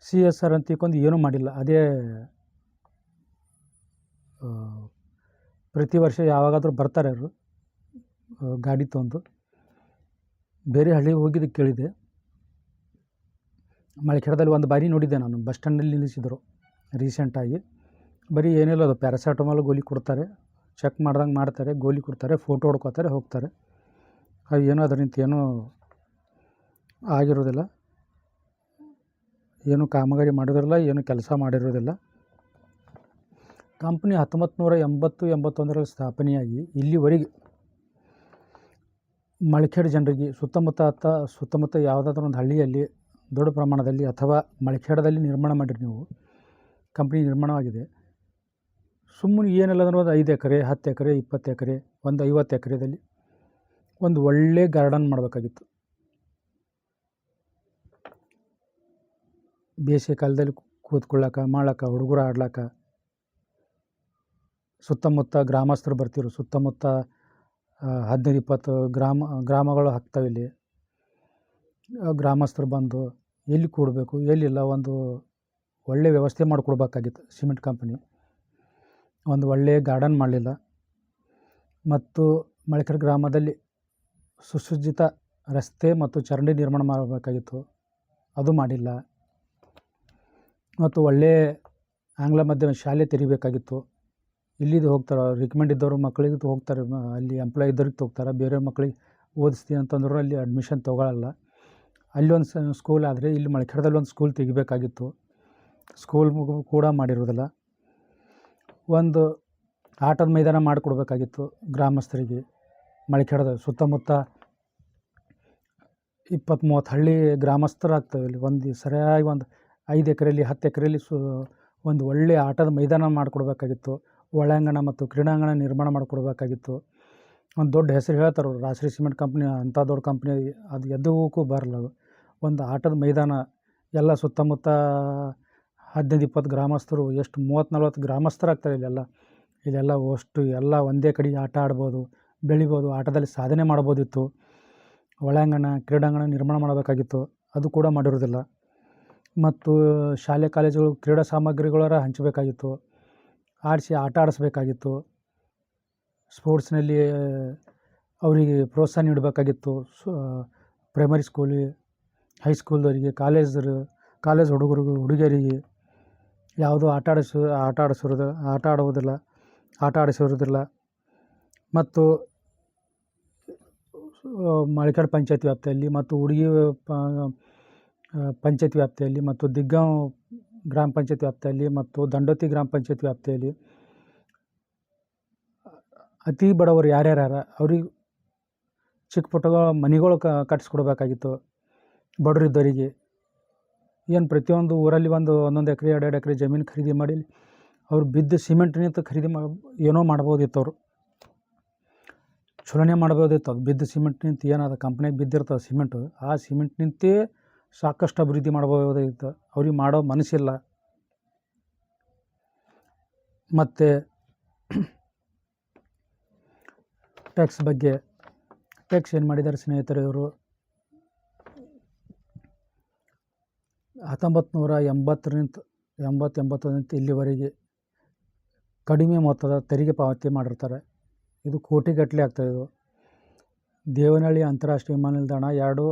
Speaker 1: CSR ಅಂತ ತಿಳ್ಕೊಂಡು ಏನೂ ಮಾಡಿಲ್ಲ. ಅದೇ ಪ್ರತಿ ವರ್ಷ ಯಾವಾಗಾದರೂ ಬರ್ತಾರೆ ಅವರು ಗಾಡಿ ತೊಗೊಂಡು. ಬೇರೆ ಹಳ್ಳಿಗೆ ಹೋಗಿದ್ದು ಕೇಳಿದೆ. ಮಳಖೇಡದಲ್ಲಿ ಒಂದು ಬಾರಿ ನೋಡಿದ್ದೆ ನಾನು, ಬಸ್ ಸ್ಟ್ಯಾಂಡಲ್ಲಿ ನಿಲ್ಲಿಸಿದರು ರೀಸೆಂಟಾಗಿ. ಬರೀ ಏನಿಲ್ಲ, ಅದು ಪ್ಯಾರಾಸಿಟಮಾಲ್ ಗೋಲಿ ಕೊಡ್ತಾರೆ, ಚೆಕ್ ಮಾಡ್ದಂಗೆ ಮಾಡ್ತಾರೆ, ಗೋಲಿ ಕೊಡ್ತಾರೆ, ಫೋಟೋ ಹೊಡ್ಕೋತಾರೆ, ಹೋಗ್ತಾರೆ. ಅದು ಏನೋ ಅದರಿಂದ ಏನೂ ಆಗಿರೋದಿಲ್ಲ, ಏನು ಕಾಮಗಾರಿ ಮಾಡಿರೋದಿಲ್ಲ, ಏನು ಕೆಲಸ ಮಾಡಿರೋದಿಲ್ಲ. ಕಂಪ್ನಿ 1980-81ರಲ್ಲಿ ಸ್ಥಾಪನೆಯಾಗಿ ಇಲ್ಲಿವರೆಗೆ ಮಳಖೇಡ್ ಜನರಿಗೆ ಸುತ್ತಮುತ್ತ ಯಾವುದಾದ್ರೂ ಒಂದು ಹಳ್ಳಿಯಲ್ಲಿ ದೊಡ್ಡ ಪ್ರಮಾಣದಲ್ಲಿ ಅಥವಾ ಮಳಖೇಡದಲ್ಲಿ ನಿರ್ಮಾಣ ಮಾಡಿರಿ ನೀವು, ಕಂಪ್ನಿ ನಿರ್ಮಾಣವಾಗಿದೆ. ಸುಮ್ಮನೆ ಏನಿಲ್ಲ ಅಂದ್ರೆ ಒಂದು 5 ಎಕರೆ, 10 ಎಕರೆ, 20 ಎಕರೆ, ಒಂದು 50 ಎಕರೆದಲ್ಲಿ ಒಂದು ಒಳ್ಳೆ ಗಾರ್ಡನ್ ಮಾಡಬೇಕಾಗಿತ್ತು. ಬೇಸಿಗೆ ಕಾಲದಲ್ಲಿ ಕೂತ್ಕೊಳ್ಳಾಕ, ಮಾಡ್ಲಾಕ, ಹುಡುಗರು ಆಡ್ಲಾಕ. ಸುತ್ತಮುತ್ತ ಗ್ರಾಮಸ್ಥರು ಬರ್ತಿರು, ಸುತ್ತಮುತ್ತ 15-20 ಗ್ರಾಮಗಳು ಆಗ್ತವೆ ಇಲ್ಲಿ. ಗ್ರಾಮಸ್ಥರು ಬಂದು ಎಲ್ಲಿ ಕೂಡಬೇಕು, ಎಲ್ಲಿಲ್ಲ, ಒಂದು ಒಳ್ಳೆಯ ವ್ಯವಸ್ಥೆ ಮಾಡಿಕೊಡ್ಬೇಕಾಗಿತ್ತು ಸಿಮೆಂಟ್ ಕಂಪನಿ. ಒಂದು ಒಳ್ಳೆಯ ಗಾರ್ಡನ್ ಮಾಡಲಿಲ್ಲ. ಮತ್ತು ಮಳಖೇಡ್ ಗ್ರಾಮದಲ್ಲಿ ಸುಸಜ್ಜಿತ ರಸ್ತೆ ಮತ್ತು ಚರಂಡಿ ನಿರ್ಮಾಣ ಮಾಡಬೇಕಾಗಿತ್ತು, ಅದು ಮಾಡಿಲ್ಲ. ಮತ್ತು ಒಳ್ಳೆಯ ಆಂಗ್ಲ ಮಾಧ್ಯಮ ಶಾಲೆ ತೆರಿಬೇಕಾಗಿತ್ತು. ಇಲ್ಲಿದ್ದು ಹೋಗ್ತಾರೆ, ರಿಕಮೆಂಡ್ ಇದ್ದವರು ಮಕ್ಕಳಿಗೆ ಹೋಗ್ತಾರೆ, ಅಲ್ಲಿ ಎಂಪ್ಲಾಯ್ ಇದ್ದವ್ರಿಗೆ ಹೋಗ್ತಾರೆ. ಬೇರೆ ಮಕ್ಕಳಿಗೆ ಓದಿಸ್ತೀವಿ ಅಂತಂದ್ರು ಅಲ್ಲಿ ಅಡ್ಮಿಷನ್ ತೊಗೊಳ್ಳಲ್ಲ. ಅಲ್ಲಿ ಒಂದು ಸ್ಕೂಲ್ ಆದರೆ ಇಲ್ಲಿ ಮಳಖೇಡದಲ್ಲಿ ಒಂದು ಸ್ಕೂಲ್ ತೆಗಿಬೇಕಾಗಿತ್ತು, ಸ್ಕೂಲ್ ಕೂಡ ಮಾಡಿರೋದಿಲ್ಲ. ಒಂದು ಆಟದ ಮೈದಾನ ಮಾಡಿಕೊಡ್ಬೇಕಾಗಿತ್ತು ಗ್ರಾಮಸ್ಥರಿಗೆ. ಮಳಖೇಡದ ಸುತ್ತಮುತ್ತ 20-30 ಹಳ್ಳಿ ಗ್ರಾಮಸ್ಥರಾಗ್ತವೆ. ಇಲ್ಲಿ ಒಂದು ಸರಿಯಾಗಿ ಒಂದು 5 ಎಕರೆಯಲ್ಲಿ 10 ಎಕರೆಯಲ್ಲಿ ಒಂದು ಒಳ್ಳೆಯ ಆಟದ ಮೈದಾನ ಮಾಡಿಕೊಡ್ಬೇಕಾಗಿತ್ತು. ಒಳಾಂಗಣ ಮತ್ತು ಕ್ರೀಡಾಂಗಣ ನಿರ್ಮಾಣ ಮಾಡಿಕೊಡ್ಬೇಕಾಗಿತ್ತು. ಒಂದು ದೊಡ್ಡ ಹೆಸರು ಹೇಳ್ತಾರೆ ಅವರು, ರಾಜಶ್ರೀ ಸಿಮೆಂಟ್ ಕಂಪ್ನಿ ಅಂಥ ದೊಡ್ಡ ಕಂಪ್ನಿ, ಅದು ಎದ್ದಕ್ಕೂ ಬರಲ್ಲ. ಅದು ಒಂದು ಆಟದ ಮೈದಾನ ಎಲ್ಲ ಸುತ್ತಮುತ್ತ 15-20 ಗ್ರಾಮಸ್ಥರು, ಎಷ್ಟು 30-40 ಗ್ರಾಮಸ್ಥರಾಗ್ತಾರೆ ಇಲ್ಲೆಲ್ಲ ಅಷ್ಟು ಎಲ್ಲ ಒಂದೇ ಕಡೆ ಆಟ ಆಡ್ಬೋದು, ಬೆಳಿಬೋದು, ಆಟದಲ್ಲಿ ಸಾಧನೆ ಮಾಡ್ಬೋದಿತ್ತು. ಒಳಾಂಗಣ ಕ್ರೀಡಾಂಗಣ ನಿರ್ಮಾಣ ಮಾಡಬೇಕಾಗಿತ್ತು, ಅದು ಕೂಡ ಮಾಡಿರೋದಿಲ್ಲ. ಮತ್ತು ಶಾಲೆ ಕಾಲೇಜುಗಳು ಕ್ರೀಡಾ ಸಾಮಗ್ರಿಗಳರ ಹಂಚಬೇಕಾಗಿತ್ತು, ಆಟ ಆಡಿಸ್ಬೇಕಾಗಿತ್ತು. ಸ್ಪೋರ್ಟ್ಸ್ನಲ್ಲಿ ಅವರಿಗೆ ಪ್ರೋತ್ಸಾಹ ನೀಡಬೇಕಾಗಿತ್ತು. ಪ್ರೈಮರಿ ಸ್ಕೂಲಿಗೆ, ಹೈಸ್ಕೂಲ್ದವರಿಗೆ, ಕಾಲೇಜ್ ಹುಡುಗಿಯರಿಗೆ ಯಾವುದೂ ಆಟ ಆಡಿಸಿರೋದಿಲ್ಲ. ಮತ್ತು ಮಳಖೇಡ್ ಪಂಚಾಯತ್ ವ್ಯಾಪ್ತಿಯಲ್ಲಿ ಮತ್ತು ಹುಡುಗಿ ಪಂಚಾಯತ್ ವ್ಯಾಪ್ತಿಯಲ್ಲಿ ಮತ್ತು ದಿಗ್ಗಾಂವ್ ಗ್ರಾಮ ಪಂಚಾಯತ್ ವ್ಯಾಪ್ತಿಯಲ್ಲಿ ಮತ್ತು ದಂಡೋತಿ ಗ್ರಾಮ ಪಂಚಾಯತ್ ವ್ಯಾಪ್ತಿಯಲ್ಲಿ ಅತಿ ಬಡವರು ಯಾರ್ಯಾರ ಅವ್ರಿಗೆ ಚಿಕ್ಕ ಪುಟ್ಟ ಮನೆಗಳು ಕಟ್ಟಿಸ್ಕೊಡ್ಬೇಕಾಗಿತ್ತು ಬಡವರಿದ್ದವರಿಗೆ. ಏನು ಪ್ರತಿಯೊಂದು ಊರಲ್ಲಿ ಒಂದೊಂದು ಎಕರೆ 2 ಎಕರೆ ಜಮೀನು ಖರೀದಿ ಮಾಡಿ ಅವ್ರು ಬಿದ್ದು ಸಿಮೆಂಟ್ನಿಂದ ಏನೋ ಮಾಡ್ಬೋದಿತ್ತು, ಅವರು ಚಲನೆ ಮಾಡ್ಬೋದಿತ್ತು. ಅದು ಬಿದ್ದು ಸಿಮೆಂಟ್ನಿಂತ ಏನಾದ ಕಂಪ್ನಿಯಾಗ ಬಿದ್ದಿರ್ತದೆ ಸಿಮೆಂಟು, ಆ ಸಿಮೆಂಟ್ನಿಂತೇ ಸಾಕಷ್ಟು ಅಭಿವೃದ್ಧಿ ಮಾಡ್ಬೋದಾಗಿತ್ತು. ಅವ್ರಿಗೆ ಮಾಡೋ ಮನಸ್ಸಿಲ್ಲ. ಮತ್ತು ಟ್ಯಾಕ್ಸ್ ಏನು ಮಾಡಿದ್ದಾರೆ ಸ್ನೇಹಿತರೆ, ಇವರು 1980-81 ಇಲ್ಲಿವರೆಗೆ ಕಡಿಮೆ ಮೊತ್ತದ ತೆರಿಗೆ ಪಾವತಿ ಮಾಡಿರ್ತಾರೆ. ಇದು ಕೋಟಿಗಟ್ಟಲೆ ಆಗ್ತದೆ. ಇದು ದೇವನಹಳ್ಳಿ ಅಂತಾರಾಷ್ಟ್ರೀಯ ವಿಮಾನ ನಿಲ್ದಾಣ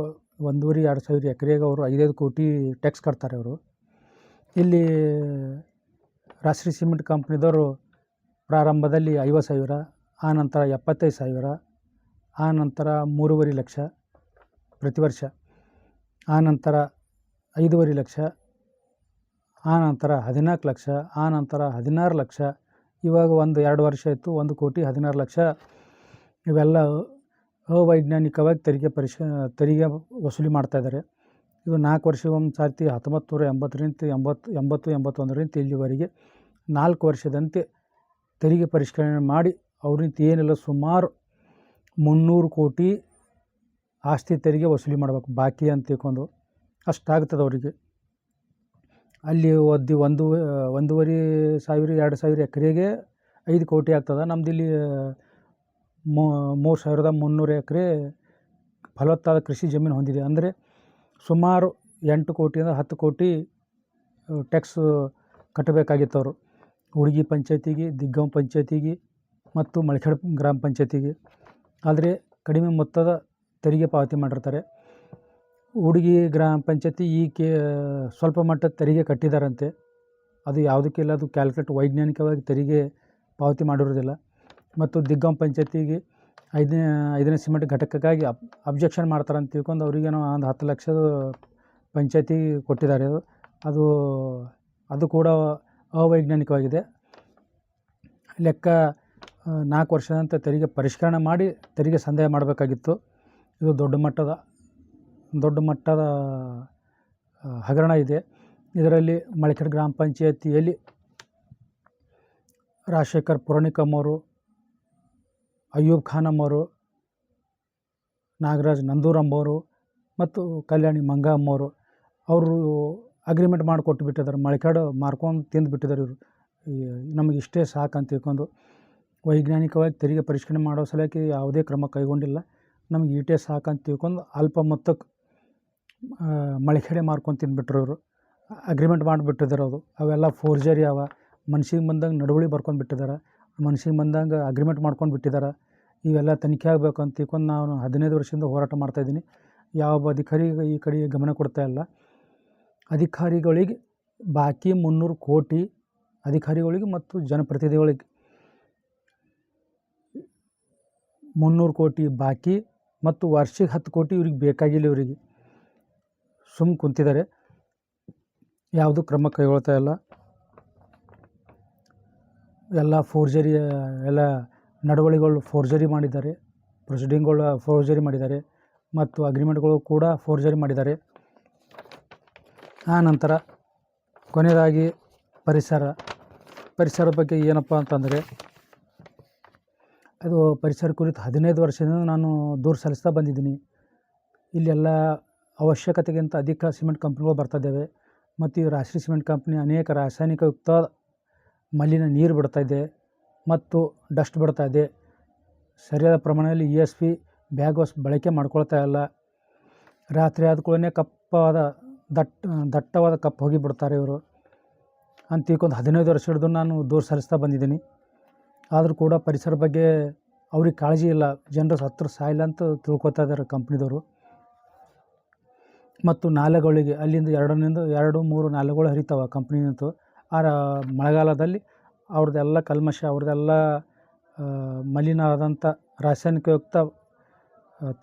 Speaker 1: 1,500 ಎಕರೆಗೆ ಅವರು 5 ಕೋಟಿ ಟ್ಯಾಕ್ಸ್ ಕಟ್ತಾರೆ ಅವರು. ಇಲ್ಲಿ ರಾಜಶ್ರೀ ಸಿಮೆಂಟ್ ಕಂಪ್ನಿದವರು ಪ್ರಾರಂಭದಲ್ಲಿ 50,000, ಆನಂತರ 75,000, ಆನಂತರ 3.5 ಲಕ್ಷ ಪ್ರತಿ ವರ್ಷ, ಆನಂತರ 5.5 ಲಕ್ಷ, ಆನಂತರ 14 ಲಕ್ಷ, ಆನಂತರ 16 ಲಕ್ಷ. ಇವಾಗ 1-2 ವರ್ಷ ಆಯಿತು 1,16 ಲಕ್ಷ. ಇವೆಲ್ಲ ಅವೈಜ್ಞಾನಿಕವಾಗಿ ತೆರಿಗೆ ವಸೂಲಿ ಮಾಡ್ತಾಯಿದ್ದಾರೆ. ಇದು 4 ವರ್ಷಕ್ಕೊಮ್ಮೆ ಸರ್ತಿ 1980 81 ಇಲ್ಲಿವರೆಗೆ 4 ವರ್ಷದಂತೆ ತೆರಿಗೆ ಪರಿಷ್ಕರಣೆ ಮಾಡಿ ಅವ್ರಿಂದ ಏನಿಲ್ಲ ಸುಮಾರು 300 ಕೋಟಿ ಆಸ್ತಿ ತೆರಿಗೆ ವಸೂಲಿ ಮಾಡ್ಬೇಕು ಬಾಕಿ ಅಂತ ತಿಳ್ಕೊಂಡು ಅಷ್ಟಾಗ್ತದೆ ಅವರಿಗೆ. ಅಲ್ಲಿ ಒಂದೂವರೆ ಸಾವಿರ 2,000 ಎಕರೆಗೆ 5 ಕೋಟಿ ಆಗ್ತದೆ. ನಮ್ದು ಇಲ್ಲಿ 3,300 ಎಕರೆ ಫಲವತ್ತಾದ ಕೃಷಿ ಜಮೀನು ಹೊಂದಿದೆ. ಅಂದರೆ ಸುಮಾರು 8 ಕೋಟಿಯಿಂದ 10 ಕೋಟಿ ಟ್ಯಾಕ್ಸ್ ಕಟ್ಟಬೇಕಾಗಿತ್ತು ಅವರು ಹುಡುಗಿ ಪಂಚಾಯತಿಗೆ, ದಿಗ್ಗಾಂವ ಪಂಚಾಯತಿಗೆ ಮತ್ತು ಮಳಖೇಡ್ ಗ್ರಾಮ ಪಂಚಾಯತಿಗೆ. ಆದರೆ ಕಡಿಮೆ ಮೊತ್ತದ ತೆರಿಗೆ ಪಾವತಿ ಮಾಡಿರ್ತಾರೆ. ಹುಡುಗಿ ಗ್ರಾಮ ಪಂಚಾಯತಿ ಸ್ವಲ್ಪ ಮಟ್ಟದ ತೆರಿಗೆ ಕಟ್ಟಿದಾರಂತೆ. ಅದು ಯಾವುದಕ್ಕಿಲ್ಲ, ಅದು ಕ್ಯಾಲ್ಕುಲೇಟ್ ವೈಜ್ಞಾನಿಕವಾಗಿ ತೆರಿಗೆ ಪಾವತಿ ಮಾಡಿರೋದಿಲ್ಲ. ಮತ್ತು ದಿಗ್ಗಾಂವ ಪಂಚಾಯತಿಗೆ 5ನೇ ಸಿಮೆಂಟ್ ಘಟಕಕ್ಕಾಗಿ ಅಬ್ಜೆಕ್ಷನ್ ಮಾಡ್ತಾರೆ ಅಂತ ತಿಳ್ಕೊಂಡು ಅವರಿಗೇನೋ ಒಂದು 10 ಲಕ್ಷದ ಪಂಚಾಯತಿ ಕೊಟ್ಟಿದ್ದಾರೆ. ಅದು ಕೂಡ ಅವೈಜ್ಞಾನಿಕವಾಗಿದೆ. ಲೆಕ್ಕ 4 ವರ್ಷದಂತೆ ತೆರಿಗೆ ಪರಿಷ್ಕರಣೆ ಮಾಡಿ ತೆರಿಗೆ ಸಂದಾಯ ಮಾಡಬೇಕಾಗಿತ್ತು. ಇದು ದೊಡ್ಡ ಮಟ್ಟದ ಹಗರಣ ಇದೆ. ಇದರಲ್ಲಿ ಮಳಖೇಡ್ ಗ್ರಾಮ ಪಂಚಾಯತಿಯಲ್ಲಿ ರಾಜಶೇಖರ್ ಪುರಾಣಿಕ್ ಅಮ್ಮವರು, ಅಯ್ಯೂಬ್ ಖಾನ್ ಅಮ್ಮವರು, ನಾಗರಾಜ್ ನಂದೂರ್ ಅಮ್ಮವರು ಮತ್ತು ಕಲ್ಯಾಣಿ ಮಂಗ ಅಮ್ಮವರು ಅವರು ಅಗ್ರಿಮೆಂಟ್ ಮಾಡಿಕೊಟ್ಟು ಬಿಟ್ಟಿದ್ದಾರೆ. ಮಳಖೇಡ್ ಮಾರ್ಕೊಂಡು ತಿಂದು ಬಿಟ್ಟಿದ್ದಾರೆ ಇವರು. ನಮಗೆ ಇಷ್ಟೇ ಸಾಕಂತ ತಿಳ್ಕೊಂಡು ವೈಜ್ಞಾನಿಕವಾಗಿ ತೆರಿಗೆ ಪರಿಷ್ಕರಣೆ ಮಾಡೋ ಸಲಕ್ಕೆ ಯಾವುದೇ ಕ್ರಮ ಕೈಗೊಂಡಿಲ್ಲ. ನಮಗೆ ಈಟೇ ಸಾಕಂತ ತಿಳ್ಕೊಂಡು ಅಲ್ಪ ಮೊತ್ತಕ್ಕೆ ಮಳಖೇಡೆ ಮಾರ್ಕೊಂಡು ತಿಂದುಬಿಟ್ರು ಇವರು. ಅಗ್ರಿಮೆಂಟ್ ಮಾಡಿಬಿಟ್ಟಿದ್ದಾರೆ. ಅವೆಲ್ಲ ಫೋರ್ಜರಿ ಮನ್ಸಿಗೆ ಬಂದಂಗೆ ನಡವಳಿ ಬರ್ಕೊಂಡು ಬಿಟ್ಟಿದ್ದಾರೆ, ಮನ್ಸಿಗೆ ಬಂದಂಗೆ ಅಗ್ರಿಮೆಂಟ್ ಮಾಡ್ಕೊಂಡು ಬಿಟ್ಟಿದ್ದಾರೆ. ಇವೆಲ್ಲ ತನಿಖೆ ಆಗಬೇಕು ಅಂತ ತಿಳ್ಕೊಂಡು ನಾನು 15 ವರ್ಷದಿಂದ ಹೋರಾಟ ಮಾಡ್ತಾಯಿದ್ದೀನಿ. ಯಾವ ಅಧಿಕಾರಿ ಈ ಕಡೆ ಗಮನ ಕೊಡ್ತಾ ಇಲ್ಲ. ಅಧಿಕಾರಿಗಳಿಗೆ ಬಾಕಿ 300 ಕೋಟಿ ಅಧಿಕಾರಿಗಳಿಗೆ ಮತ್ತು ಜನಪ್ರತಿನಿಧಿಗಳಿಗೆ 300 ಕೋಟಿ ಬಾಕಿ ಮತ್ತು ವಾರ್ಷಿಕ 10 ಕೋಟಿ ಇವ್ರಿಗೆ ಬೇಕಾಗಿಲ್ಲ. ಇವರಿಗೆ ಕುಂತಿದ್ದಾರೆ, ಯಾವುದೂ ಕ್ರಮ ಕೈಗೊಳ್ತಾ ಇಲ್ಲ. ಎಲ್ಲ ಫೋರ್ಜರಿ, ಎಲ್ಲ ನಡವಳಿಗಳು ಫೋರ್ಜರಿ ಮಾಡಿದ್ದಾರೆ, ಪ್ರೊಸೀಡಿಂಗ್ಗಳು ಫೋರ್ಜರಿ ಮಾಡಿದ್ದಾರೆ ಮತ್ತು ಅಗ್ರಿಮೆಂಟ್ಗಳು ಕೂಡ ಫೋರ್ಜರಿ ಮಾಡಿದ್ದಾರೆ. ಆ ನಂತರ ಕೊನೆಯದಾಗಿ ಪರಿಸರ ಬಗ್ಗೆ ಏನಪ್ಪ ಅಂತಂದರೆ, ಅದು ಪರಿಸರ ಕುರಿತು 15 ವರ್ಷದಿಂದ ನಾನು ದೂರು ಸಲ್ಲಿಸ್ತಾ ಬಂದಿದ್ದೀನಿ. ಇಲ್ಲೆಲ್ಲ ಅವಶ್ಯಕತೆಗಿಂತ ಅಧಿಕ ಸಿಮೆಂಟ್ ಕಂಪ್ನಿಗಳು ಬರ್ತಾಯಿದ್ದಾವೆ ಮತ್ತು ಈ ರಾಷ್ಟ್ರೀಯ ಸಿಮೆಂಟ್ ಕಂಪ್ನಿ ಅನೇಕ ರಾಸಾಯನಿಕಯುಕ್ತ ಮಲಿನ ನೀರು ಬಿಡ್ತಾಯಿದೆ ಮತ್ತು ಡಸ್ಟ್ ಬಿಡ್ತಾಯಿದೆ. ಸರಿಯಾದ ಪ್ರಮಾಣದಲ್ಲಿ ESP ಬ್ಯಾಗ್ ವಾಶ್ ಬಳಕೆ ಮಾಡ್ಕೊಳ್ತಾ ಇಲ್ಲ. ರಾತ್ರಿ ಆದ ಕೂಡಲೇ ದಟ್ಟವಾದ ಕಪ್ಪು ಹೋಗಿ ಬಿಡ್ತಾರೆ ಇವರು ಅಂತ ತಿಳ್ಕೊಂಡು 15 ವರ್ಷ ಹಿಡಿದು ನಾನು ದೂರು ಸಲ್ಲಿಸ್ತಾ ಬಂದಿದ್ದೀನಿ. ಆದರೂ ಕೂಡ ಪರಿಸರ ಬಗ್ಗೆ ಅವ್ರಿಗೆ ಕಾಳಜಿ ಇಲ್ಲ. ಜನರು ಸತ್ರು ಸಾಯಿಲ್ಲ ಅಂತ ತಿಳ್ಕೊತಾ ಇದ್ದಾರೆ ಕಂಪ್ನಿದವರು. ಮತ್ತು ನಾಲೆಗಳಿಗೆ ಅಲ್ಲಿಂದ 2-3 ನಾಲೆಗಳು ಹರಿತಾವೆ ಕಂಪ್ನಿನಂತೂ. ಆ ಮಳೆಗಾಲದಲ್ಲಿ ಅವ್ರದ್ದೆಲ್ಲ ಕಲ್ಮಶ, ಅವ್ರದ್ದೆಲ್ಲ ಮಲಿನ ಆದಂಥ ರಾಸಾಯನಿಕಯುಕ್ತ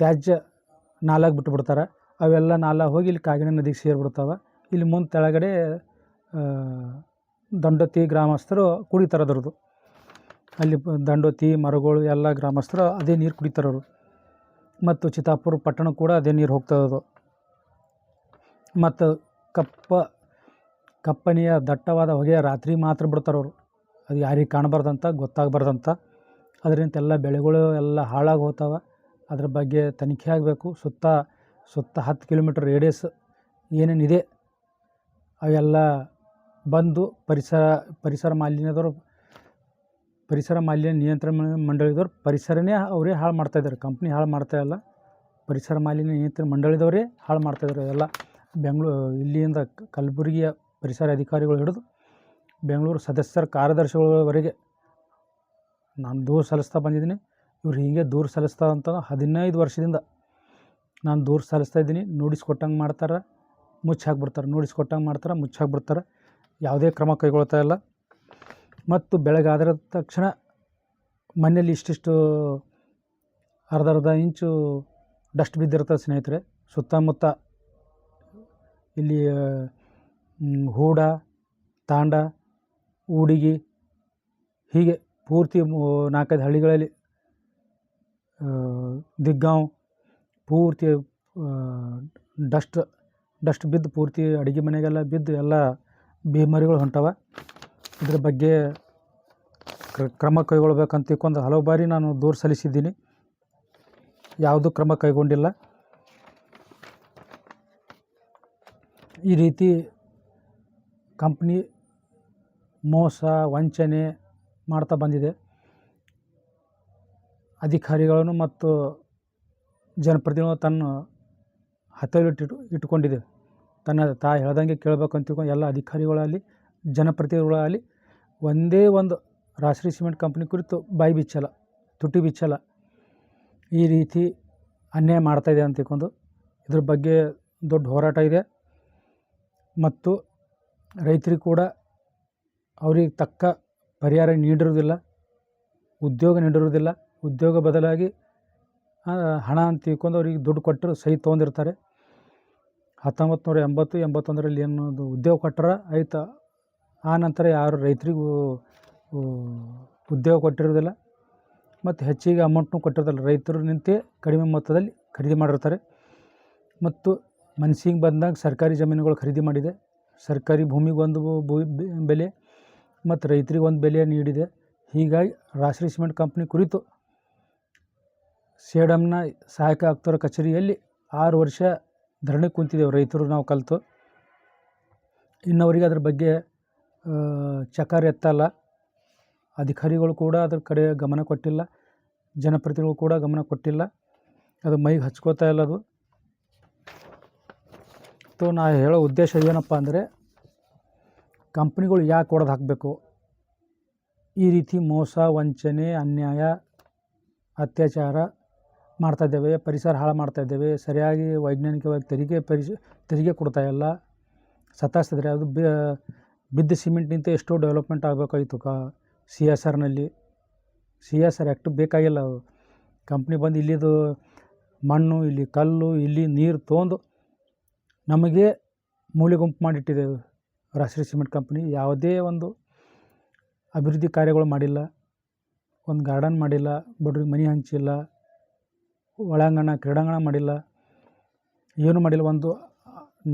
Speaker 1: ತ್ಯಾಜ್ಯ ನಾಲೆಗೆ ಬಿಟ್ಟುಬಿಡ್ತಾರೆ. ಅವೆಲ್ಲ ನಾಲೆ ಹೋಗಿ ಇಲ್ಲಿ ಕಾಗಿಣೆ ನದಿಗೆ ಸೇರಿಬಿಡ್ತಾವೆ. ಇಲ್ಲಿ ಮುಂದೆ ತೆಳಗಡೆ ದಂಡೋತಿ ಗ್ರಾಮಸ್ಥರು ಕುಡಿತಾರೆ ಅದರದ್ದು. ಅಲ್ಲಿ ದಂಡೋತಿ ಮರಗಳು ಎಲ್ಲ ಗ್ರಾಮಸ್ಥರು ಅದೇ ನೀರು ಕುಡಿತಾರವರು. ಮತ್ತು ಚಿತ್ತಾಪುರ ಪಟ್ಟಣ ಕೂಡ ಅದೇ ನೀರು ಹೋಗ್ತದದು. ಮತ್ತು ಕಪ್ಪನೆಯ ದಟ್ಟವಾದ ಹೊಗೆ ರಾತ್ರಿ ಮಾತ್ರ ಬಿಡ್ತಾರವರು. ಅದು ಯಾರಿಗೆ ಕಾಣಬಾರ್ದಂತ, ಗೊತ್ತಾಗಬಾರ್ದಂತ. ಅದರಿಂದ ಎಲ್ಲ ಬೆಳೆಗಳು ಎಲ್ಲ ಹಾಳಾಗಿ ಹೋಗ್ತಾವೆ. ಅದ್ರ ಬಗ್ಗೆ ತನಿಖೆ ಆಗಬೇಕು. ಸುತ್ತ 10 ಕಿಲೋಮೀಟರ್ ರೇಡಿಯಸ್ ಏನೇನಿದೆ ಅವೆಲ್ಲ ಬಂದು ಪರಿಸರ ಮಾಲಿನ್ಯ ನಿಯಂತ್ರಣ ಮಂಡಳಿದವ್ರು ಪರಿಸರನೇ ಅವರೇ ಹಾಳು ಮಾಡ್ತಾಯಿದ್ದಾರೆ. ಕಂಪ್ನಿ ಹಾಳು ಮಾಡ್ತಾಯಿಲ್ಲ, ಪರಿಸರ ಮಾಲಿನ್ಯ ನಿಯಂತ್ರಣ ಮಂಡಳಿದವರೇ ಹಾಳು ಮಾಡ್ತಾಯಿದ್ದಾರೆ. ಎಲ್ಲ ಇಲ್ಲಿಂದ ಕಲಬುರಗಿಯ ಪರಿಸರ ಅಧಿಕಾರಿಗಳು ಹಿಡಿದು ಬೆಂಗಳೂರು ಸದಸ್ಯರ ಕಾರ್ಯದರ್ಶಿಗಳವರೆಗೆ ನಾನು ದೂರು ಸಲ್ಲಿಸ್ತಾ ಬಂದಿದ್ದೀನಿ. ಇವ್ರು ಹೀಗೆ ದೂರು ಸಲ್ಲಿಸ್ತಾ ಅಂತ 15 ವರ್ಷದಿಂದ ನಾನು ದೂರು ಸಲ್ಲಿಸ್ತಾ ಇದ್ದೀನಿ. ನೋಟಿಸ್ ಕೊಟ್ಟಂಗೆ ಮಾಡ್ತಾರೆ, ಮುಚ್ಚಾಕ್ಬಿಡ್ತಾರೆ. ನೋಟಿಸ್ ಕೊಟ್ಟಂಗೆ ಮಾಡ್ತಾರೆ, ಮುಚ್ಚಾಕ್ಬಿಡ್ತಾರೆ. ಯಾವುದೇ ಕ್ರಮ ಕೈಗೊಳ್ತಾ ಇಲ್ಲ. ಮತ್ತು ಬೆಳಗಾದ ತಕ್ಷಣ ಮನೆಯಲ್ಲಿ ಇಷ್ಟಿಷ್ಟು ಅರ್ಧ ಇಂಚು ಡಸ್ಟ್ ಬಿದ್ದಿರ್ತದೆ ಸ್ನೇಹಿತರೆ. ಸುತ್ತಮುತ್ತ ಇಲ್ಲಿ ಹೂಡ, ತಾಂಡ, ಊಡಿಗಿ ಹೀಗೆ ಪೂರ್ತಿ 4-5 ಹಳ್ಳಿಗಳಲ್ಲಿ ದಿಗ್ಗಾಂವ್ ಪೂರ್ತಿ ಡಸ್ಟ್ ಡಸ್ಟ್ ಬಿದ್ದು ಪೂರ್ತಿ ಅಡುಗೆ ಮನೆಗೆಲ್ಲ ಬಿದ್ದು ಎಲ್ಲ ಬೇಮರಿಗಳು ಹೊಂಟವ. ಇದ್ರ ಬಗ್ಗೆ ಕ್ರಮ ಕೈಗೊಳ್ಬೇಕಂತ ತಿಳ್ಕೊಂಡು ಹಲವು ಬಾರಿ ನಾನು ದೂರು ಸಲ್ಲಿಸಿದ್ದೀನಿ, ಯಾವುದೂ ಕ್ರಮ ಕೈಗೊಂಡಿಲ್ಲ. ಈ ರೀತಿ ಕಂಪ್ನಿ ಮೋಸ ವಂಚನೆ ಮಾಡ್ತಾ ಬಂದಿದೆ. ಅಧಿಕಾರಿಗಳನ್ನು ಮತ್ತು ಜನಪ್ರತಿನಿಧಿಗಳು ತನ್ನ ಇಟ್ಟುಕೊಂಡಿದೆ. ತಾ ಹೇಳ್ದಂಗೆ ಕೇಳಬೇಕಂತ ತಿಳ್ಕೊಂಡು ಎಲ್ಲ ಅಧಿಕಾರಿಗಳಲ್ಲಿ ಜನಪ್ರತಿನಿಧಿಗಳಲ್ಲಿ ಒಂದೇ ಒಂದು ರಾಷ್ಟ್ರೀಯ ಸಿಮೆಂಟ್ ಕಂಪ್ನಿ ಕುರಿತು ಬಾಯಿ ಬಿಚ್ಚಲ್ಲ, ತುಟಿ ಬಿಚ್ಚಲ್ಲ. ಈ ರೀತಿ ಅನ್ಯಾಯ ಮಾಡ್ತಾಯಿದೆ ಅಂತ ತಿಳ್ಕೊಂಡು ಇದ್ರ ಬಗ್ಗೆ ದೊಡ್ಡ ಹೋರಾಟ ಇದೆ. ಮತ್ತು ರೈತರಿಗೆ ಕೂಡ ಅವ್ರಿಗೆ ತಕ್ಕ ಪರಿಹಾರ ನೀಡಿರುವುದಿಲ್ಲ, ಉದ್ಯೋಗ ನೀಡಿರುವುದಿಲ್ಲ. ಉದ್ಯೋಗ ಬದಲಾಗಿ ಹಣ ಅಂತ ತಿಳ್ಕೊಂಡು ಅವ್ರಿಗೆ ದುಡ್ಡು ಕೊಟ್ಟರು ಸಹಿ ತೊಗೊಂಡಿರ್ತಾರೆ. 1980-81ರಲ್ಲಿ ಏನೊಂದು ಉದ್ಯೋಗ ಕೊಟ್ಟರೆ ಆಯ್ತು, ಆ ನಂತರ ಯಾರು ರೈತರಿಗೂ ಉದ್ಯೋಗ ಕೊಟ್ಟಿರೋದಿಲ್ಲ ಮತ್ತು ಹೆಚ್ಚಿಗೆ ಅಮೌಂಟ್ನೂ ಕೊಟ್ಟಿರೋದಿಲ್ಲ. ರೈತರು ನಿಂತೇ ಕಡಿಮೆ ಮೊತ್ತದಲ್ಲಿ ಖರೀದಿ ಮಾಡಿರ್ತಾರೆ. ಮತ್ತು ಮನಸ್ಸಿಗೆ ಬಂದಾಗ ಸರ್ಕಾರಿ ಜಮೀನುಗಳು ಖರೀದಿ ಮಾಡಿದೆ. ಸರ್ಕಾರಿ ಭೂಮಿಗೆ ಒಂದು ಬೆಲೆ ಮತ್ತು ರೈತರಿಗೆ ಒಂದು ಬೆಲೆ ನೀಡಿದೆ. ಹೀಗಾಗಿ ರಾಷ್ಟ್ರೀಯ ಸಿಮೆಂಟ್ ಕಂಪ್ನಿ ಕುರಿತು ಸೇಡಂನ ಸಹಾಯಕ ಆಯುಕ್ತರ ಕಚೇರಿಯಲ್ಲಿ 6 ವರ್ಷ ಧರಣಿ ಕುಂತಿದ್ದೆವು ರೈತರು ನಾವು ಕಲಿತು. ಇನ್ನವರಿಗೆ ಅದ್ರ ಬಗ್ಗೆ ಚಕಾರ ಎತ್ತಲ್ಲ. ಅಧಿಕಾರಿಗಳು ಕೂಡ ಅದ್ರ ಕಡೆ ಗಮನ ಕೊಟ್ಟಿಲ್ಲ, ಜನಪ್ರತಿನಿಧಿಗಳು ಕೂಡ ಗಮನ ಕೊಟ್ಟಿಲ್ಲ. ಅದು ಮೈಗೆ ಹಚ್ಕೋತಾ ಇಲ್ಲ ಅದು. ನಾ ಹೇಳೋ ಉದ್ದೇಶ ಏನಪ್ಪ ಅಂದರೆ, ಕಂಪ್ನಿಗಳು ಯಾಕೆ ಒಡೆದು ಹಾಕಬೇಕು? ಈ ರೀತಿ ಮೋಸ ವಂಚನೆ ಅನ್ಯಾಯ ಅತ್ಯಾಚಾರ ಮಾಡ್ತಾಯಿದ್ದೇವೆ, ಪರಿಸರ ಹಾಳು ಮಾಡ್ತಾಯಿದ್ದೇವೆ, ಸರಿಯಾಗಿ ವೈಜ್ಞಾನಿಕವಾಗಿ ತೆರಿಗೆ ಕೊಡ್ತಾಯಿಲ್ಲ, ಸತಾಯಿಸಿದ್ರೆ ಅದು ಬಿದ್ದ ಸಿಮೆಂಟ್ನಿಂದ ಎಷ್ಟೋ ಡೆವಲಪ್ಮೆಂಟ್ ಆಗಬೇಕಾಗಿತ್ತು. CSRನಲ್ಲಿ CSR ಆ್ಯಕ್ಟ್ ಬೇಕಾಗಿಲ್ಲ. ಕಂಪ್ನಿ ಬಂದು ಇಲ್ಲಿದು ಮಣ್ಣು, ಇಲ್ಲಿ ಕಲ್ಲು, ಇಲ್ಲಿ ನೀರು ತೊಗೊಂಡು ನಮಗೆ ಮೂಲೆ ಗುಂಪು ಮಾಡಿಟ್ಟಿದೆ ರಾಷ್ಟ್ರೀಯ ಸಿಮೆಂಟ್ ಕಂಪ್ನಿ. ಯಾವುದೇ ಒಂದು ಅಭಿವೃದ್ಧಿ ಕಾರ್ಯಗಳು ಮಾಡಿಲ್ಲ, ಒಂದು ಗಾರ್ಡನ್ ಮಾಡಿಲ್ಲ, ಬಡವ್ರಿಗೆ ಮನೆ ಹಂಚಿಲ್ಲ, ಒಳಾಂಗಣ ಕ್ರೀಡಾಂಗಣ ಮಾಡಿಲ್ಲ, ಏನೂ ಮಾಡಿಲ್ಲ. ಒಂದು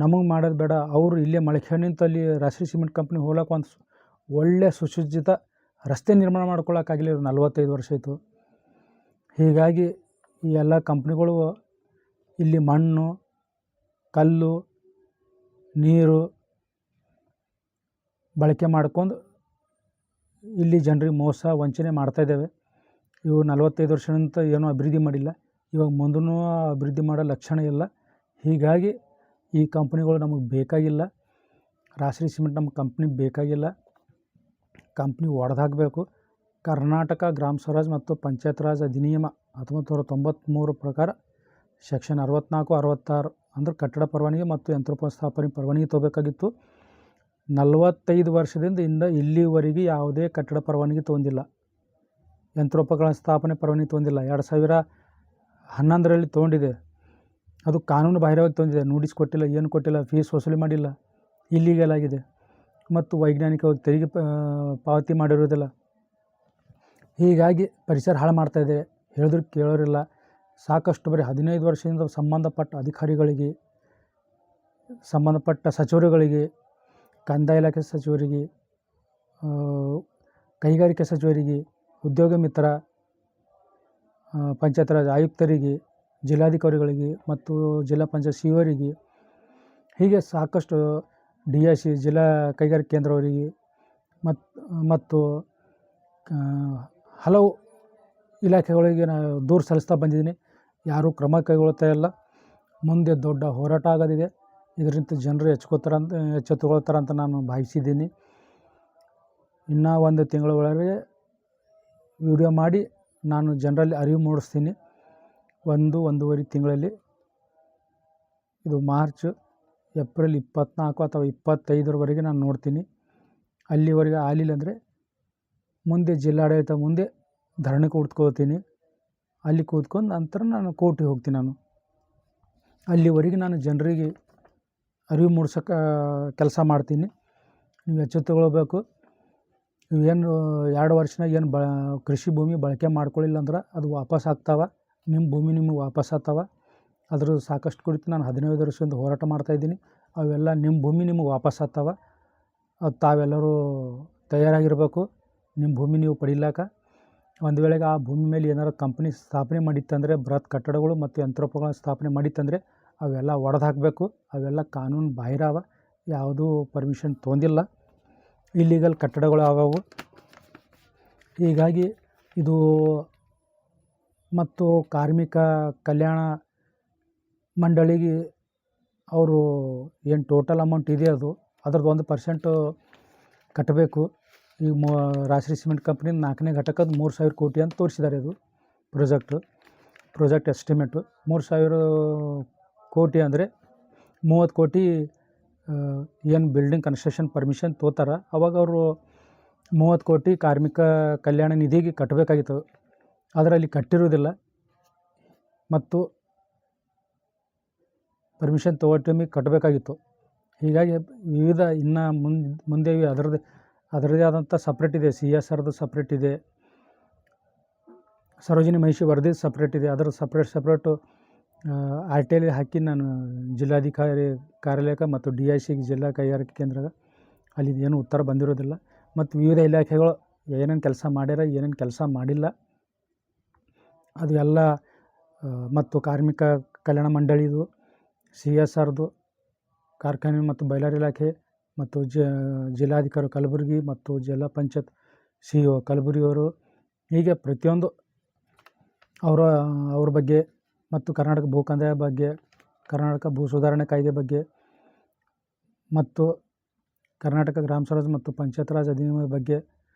Speaker 1: ನಮಗೆ ಮಾಡೋದು ಬೇಡ, ಅವರು ಇಲ್ಲೇ ಮಳೆಖೇಣಿಂತಲ್ಲಿ ರಾಷ್ಟ್ರೀಯ ಸಿಮೆಂಟ್ ಕಂಪ್ನಿ ಹೋಗ್ಲಿಕ್ಕೆ ಒಂದು ಒಳ್ಳೆಯ ಸುಸಜ್ಜಿತ ರಸ್ತೆ ನಿರ್ಮಾಣ ಮಾಡ್ಕೊಳ್ಳೋಕ್ಕಾಗಿಲ್ಲ. 45 ವರ್ಷ ಆಯಿತು. ಹೀಗಾಗಿ ಈ ಎಲ್ಲ ಕಂಪ್ನಿಗಳು ಇಲ್ಲಿ ಮಣ್ಣು ಕಲ್ಲು ನೀರು ಬಳಕೆ ಮಾಡ್ಕೊಂಡು ಇಲ್ಲಿ ಜನರಿಗೆ ಮೋಸ ವಂಚನೆ ಮಾಡ್ತಾಯಿದ್ದೇವೆ. ಇವು 45 ವರ್ಷದಿಂದ ಏನೂ ಅಭಿವೃದ್ಧಿ ಮಾಡಿಲ್ಲ. ಇವಾಗ ಮುಂದೂ ಅಭಿವೃದ್ಧಿ ಮಾಡೋ ಲಕ್ಷಣ ಇಲ್ಲ. ಹೀಗಾಗಿ ಈ ಕಂಪ್ನಿಗಳು ನಮಗೆ ಬೇಕಾಗಿಲ್ಲ. ರಾಷ್ಟ್ರೀಯ ಸಿಮೆಂಟ್ ನಮ್ಮ ಕಂಪ್ನಿ ಬೇಕಾಗಿಲ್ಲ. ಕಂಪ್ನಿ ಒಡೆದಾಕಬೇಕು. ಕರ್ನಾಟಕ ಗ್ರಾಮ ಸ್ವರಾಜ್ ಮತ್ತು ಪಂಚಾಯತ್ ರಾಜ್ ಅಧಿನಿಯಮ 1993 ಪ್ರಕಾರ ಸೆಕ್ಷನ್ 64, 66 ಅಂದರೆ ಕಟ್ಟಡ ಪರವಾನಗಿ ಮತ್ತು ಯಂತ್ರೋಪಸ್ಥಾಪನೆ ಪರವಾನಗಿ ತೊಗೋಬೇಕಾಗಿತ್ತು. 45 ವರ್ಷದಿಂದ ಇಲ್ಲಿವರೆಗೆ ಯಾವುದೇ ಕಟ್ಟಡ ಪರವಾನಗಿ ತೊಗೊಂಡಿಲ್ಲ, ಯಂತ್ರೋಪಕರಣ ಸ್ಥಾಪನೆ ಪರವಾನಗಿ ತೊಗೊಂಡಿಲ್ಲ. 2011ರಲ್ಲಿ ತೊಗೊಂಡಿದೆ, ಅದು ಕಾನೂನು ಬಾಹಿರವಾಗಿ ತೊಗೊಂಡಿದೆ. ನೋಟಿಸ್ ಕೊಟ್ಟಿಲ್ಲ, ಏನು ಕೊಟ್ಟಿಲ್ಲ, ಫೀಸ್ ವಸೂಲಿ ಮಾಡಿಲ್ಲ, ಇಲ್ಲಿಗಲ್ ಆಗಿದೆ. ಮತ್ತು ವೈಜ್ಞಾನಿಕವಾಗಿ ತೆರಿಗೆ ಪಾವತಿ ಮಾಡಿರೋದಿಲ್ಲ. ಹೀಗಾಗಿ ಪರಿಸರ ಹಾಳು ಮಾಡ್ತಾಯಿದೆ. ಹೇಳಿದ್ರು ಕೇಳೋರಿಲ್ಲ. ಸಾಕಷ್ಟು ಬರೀ 15 ವರ್ಷದಿಂದ ಸಂಬಂಧಪಟ್ಟ ಅಧಿಕಾರಿಗಳಿಗೆ, ಸಂಬಂಧಪಟ್ಟ ಸಚಿವರುಗಳಿಗೆ, ಕಂದಾಯ ಇಲಾಖೆ ಸಚಿವರಿಗೆ, ಕೈಗಾರಿಕೆ ಸಚಿವರಿಗೆ, ಉದ್ಯೋಗ ಮಿತ್ರ, ಪಂಚಾಯತ್ ರಾಜ್ ಆಯುಕ್ತರಿಗೆ, ಜಿಲ್ಲಾಧಿಕಾರಿಗಳಿಗೆ ಮತ್ತು ಜಿಲ್ಲಾ ಪಂಚಾಯತ್ ಸಿಒರಿಗೆ, ಹೀಗೆ ಸಾಕಷ್ಟು DIC ಜಿಲ್ಲಾ ಕೈಗಾರಿಕೆ ಕೇಂದ್ರವರಿಗೆ ಮತ್ತು ಹಲವು ಇಲಾಖೆಗಳಿಗೆ ನಾನು ದೂರು ಸಲ್ಲಿಸ್ತಾ ಬಂದಿದ್ದೀನಿ. ಯಾರೂ ಕ್ರಮ ಕೈಗೊಳ್ತಾ ಇಲ್ಲ. ಮುಂದೆ ದೊಡ್ಡ ಹೋರಾಟ ಆಗೋದಿದೆ. ಇದರಿಂದ ಜನರು ಎಚ್ಚೆತ್ತುಕೊಳ್ತಾರಂತ ನಾನು ಭಾವಿಸಿದ್ದೀನಿ. ಇನ್ನೂ 1 ತಿಂಗಳ ಒಳಗೆ ವಿಡಿಯೋ ಮಾಡಿ ನಾನು ಜನರಲ್ಲಿ ಅರಿವು ಮೂಡಿಸ್ತೀನಿ. 1-1.5 ತಿಂಗಳಲ್ಲಿ, ಇದು ಮಾರ್ಚ್, ಏಪ್ರಿಲ್ 24 ಅಥವಾ 25ರವರೆಗೆ ನಾನು ನೋಡ್ತೀನಿ. ಅಲ್ಲಿವರೆಗೆ ಆಗಲಿಲ್ಲ ಅಂದರೆ ಮುಂದೆ ಜಿಲ್ಲಾಡಳಿತ ಮುಂದೆ ಧರಣಿ ಕೂತ್ಕೋತೀನಿ. ಅಲ್ಲಿ ಕೂತ್ಕೊಂಡು ನಂತರ ನಾನು ಕೋರ್ಟಿಗೆ ಹೋಗ್ತೀನಿ. ಅಲ್ಲಿವರೆಗೆ ನಾನು ಜನರಿಗೆ ಅರಿವು ಮೂಡ್ಸೋಕ್ಕೆ ಕೆಲಸ ಮಾಡ್ತೀನಿ. ನೀವು ಎಚ್ಚೆತ್ತುಕೊಳ್ಬೇಕು. ಏನು 2 ವರ್ಷನಾಗ ಏನು ಕೃಷಿ ಭೂಮಿ ಬಳಕೆ ಮಾಡ್ಕೊಳ್ಳಿಲ್ಲ ಅಂದ್ರೆ ಅದು ವಾಪಸ್ ಆಗ್ತಾವೆ. ನಿಮ್ಮ ಭೂಮಿ ನಿಮಗೆ ವಾಪಸ್ ಆಗ್ತಾವೆ. ಅದ್ರ ಸಾಕಷ್ಟು ಕುರಿತು ನಾನು 15 ವರ್ಷದಿಂದ ಹೋರಾಟ ಮಾಡ್ತಾಯಿದ್ದೀನಿ. ಅವೆಲ್ಲ ನಿಮ್ಮ ಭೂಮಿ ನಿಮಗೆ ವಾಪಸ್ ಆಗ್ತಾವ. ಅದು ತಾವೆಲ್ಲರೂ ತಯಾರಾಗಿರಬೇಕು. ನಿಮ್ಮ ಭೂಮಿ ನೀವು ಪಡಿಲಾಕ. ಒಂದು ವೇಳೆಗೆ ಆ ಭೂಮಿ ಮೇಲೆ ಏನಾರು ಕಂಪ್ನಿ ಸ್ಥಾಪನೆ ಮಾಡಿತ್ತಂದರೆ, ಬೃಹತ್ ಕಟ್ಟಡಗಳು ಮತ್ತು ಯಂತ್ರೋಪಕರಣ ಸ್ಥಾಪನೆ ಮಾಡಿತ್ತಂದರೆ ಅವೆಲ್ಲ ಒಡೆದು ಹಾಕಬೇಕು. ಅವೆಲ್ಲ ಕಾನೂನು ಬಾಹಿರವ, ಯಾವುದೂ ಪರ್ಮಿಷನ್ ತೊಗೊಂಡಿಲ್ಲ, ಇಲ್ಲೀಗಲ್ ಕಟ್ಟಡಗಳು ಆಗವು. ಹೀಗಾಗಿ ಇದು ಮತ್ತು ಕಾರ್ಮಿಕ ಕಲ್ಯಾಣ ಮಂಡಳಿಗೆ ಅವರು ಏನು ಟೋಟಲ್ ಅಮೌಂಟ್ ಇದೆ ಅದ್ರದ್ದು 1% ಕಟ್ಟಬೇಕು. ಈ ರಾಜಶ್ರೀ ಸಿಮೆಂಟ್ ಕಂಪ್ನಿ 4ನೇ ಘಟಕದ 3,000 ಕೋಟಿ ಅಂತ ತೋರಿಸಿದ್ದಾರೆ. ಇದು ಪ್ರಾಜೆಕ್ಟ್ ಎಸ್ಟಿಮೇಟು 3,000 ಕೋಟಿ ಅಂದರೆ 30 ಕೋಟಿ ಏನು ಬಿಲ್ಡಿಂಗ್ ಕನ್ಸ್ಟ್ರಕ್ಷನ್ ಪರ್ಮಿಷನ್ ತೋತಾರೆ. ಅವಾಗ ಅವರು 30 ಕೋಟಿ ಕಾರ್ಮಿಕ ಕಲ್ಯಾಣ ನಿಧಿಗೆ ಕಟ್ಟಬೇಕಾಗಿತ್ತು. ಅದರಲ್ಲಿ ಕಟ್ಟಿರುವುದಿಲ್ಲ ಮತ್ತು ಪರ್ಮಿಷನ್ ತಗೋ ಟೈಮಿಗೆ ಕಟ್ಟಬೇಕಾಗಿತ್ತು. ಹೀಗಾಗಿ ವಿವಿಧ ಇನ್ನು ಮುಂದೆ ಅದರದ್ದೇ ಆದಂಥ ಸಪ್ರೇಟ್ ಇದೆ. CSRದು ಸಪ್ರೇಟ್ ಇದೆ, ಸರೋಜಿನಿ ಮಹಿಷಿ ವರದಿ ಸಪ್ರೇಟ್ ಇದೆ. ಅದರ ಸಪ್ರೇಟು RTI ಹಾಕಿ ನಾನು ಜಿಲ್ಲಾಧಿಕಾರಿ ಕಾರ್ಯಾಲಯಕ್ಕೆ ಮತ್ತು DICಗೆ ಜಿಲ್ಲಾ ಕೈಗಾರಿಕೆ ಕೇಂದ್ರಕ್ಕೆ ಅಲ್ಲಿ ಏನು ಉತ್ತರ ಬಂದಿರೋದಿಲ್ಲ. ಮತ್ತು ವಿವಿಧ ಇಲಾಖೆಗಳು ಏನೇನು ಕೆಲಸ ಮಾಡ್ಯಾರ, ಏನೇನು ಕೆಲಸ ಮಾಡಿಲ್ಲ ಅದು ಎಲ್ಲ, ಮತ್ತು ಕಾರ್ಮಿಕ ಕಲ್ಯಾಣ ಮಂಡಳಿದು, CSRದು, ಕಾರ್ಖಾನೆ ಮತ್ತು ಬಯಲಾರಿ ಇಲಾಖೆ ಮತ್ತು ಜಿಲ್ಲಾಧಿಕಾರಿ ಕಲಬುರಗಿ ಮತ್ತು ಜಿಲ್ಲಾ ಪಂಚಾಯತ್ CO ಕಲಬುರಗಿಯವರು, ಹೀಗೆ ಪ್ರತಿಯೊಂದು ಅವ್ರ ಬಗ್ಗೆ, ಮತ್ತು ಕರ್ನಾಟಕ ಭೂ ಕಂದಾಯ ಬಗ್ಗೆ, ಕರ್ನಾಟಕ ಭೂ ಸುಧಾರಣೆ ಕಾಯ್ದೆ ಬಗ್ಗೆ ಮತ್ತು ಕರ್ನಾಟಕ ಗ್ರಾಮ ಸ್ವರಾಜ್ ಮತ್ತು ಪಂಚಾಯತ್ ರಾಜ್ ಅಧಿನಿಯಮದ ಬಗ್ಗೆ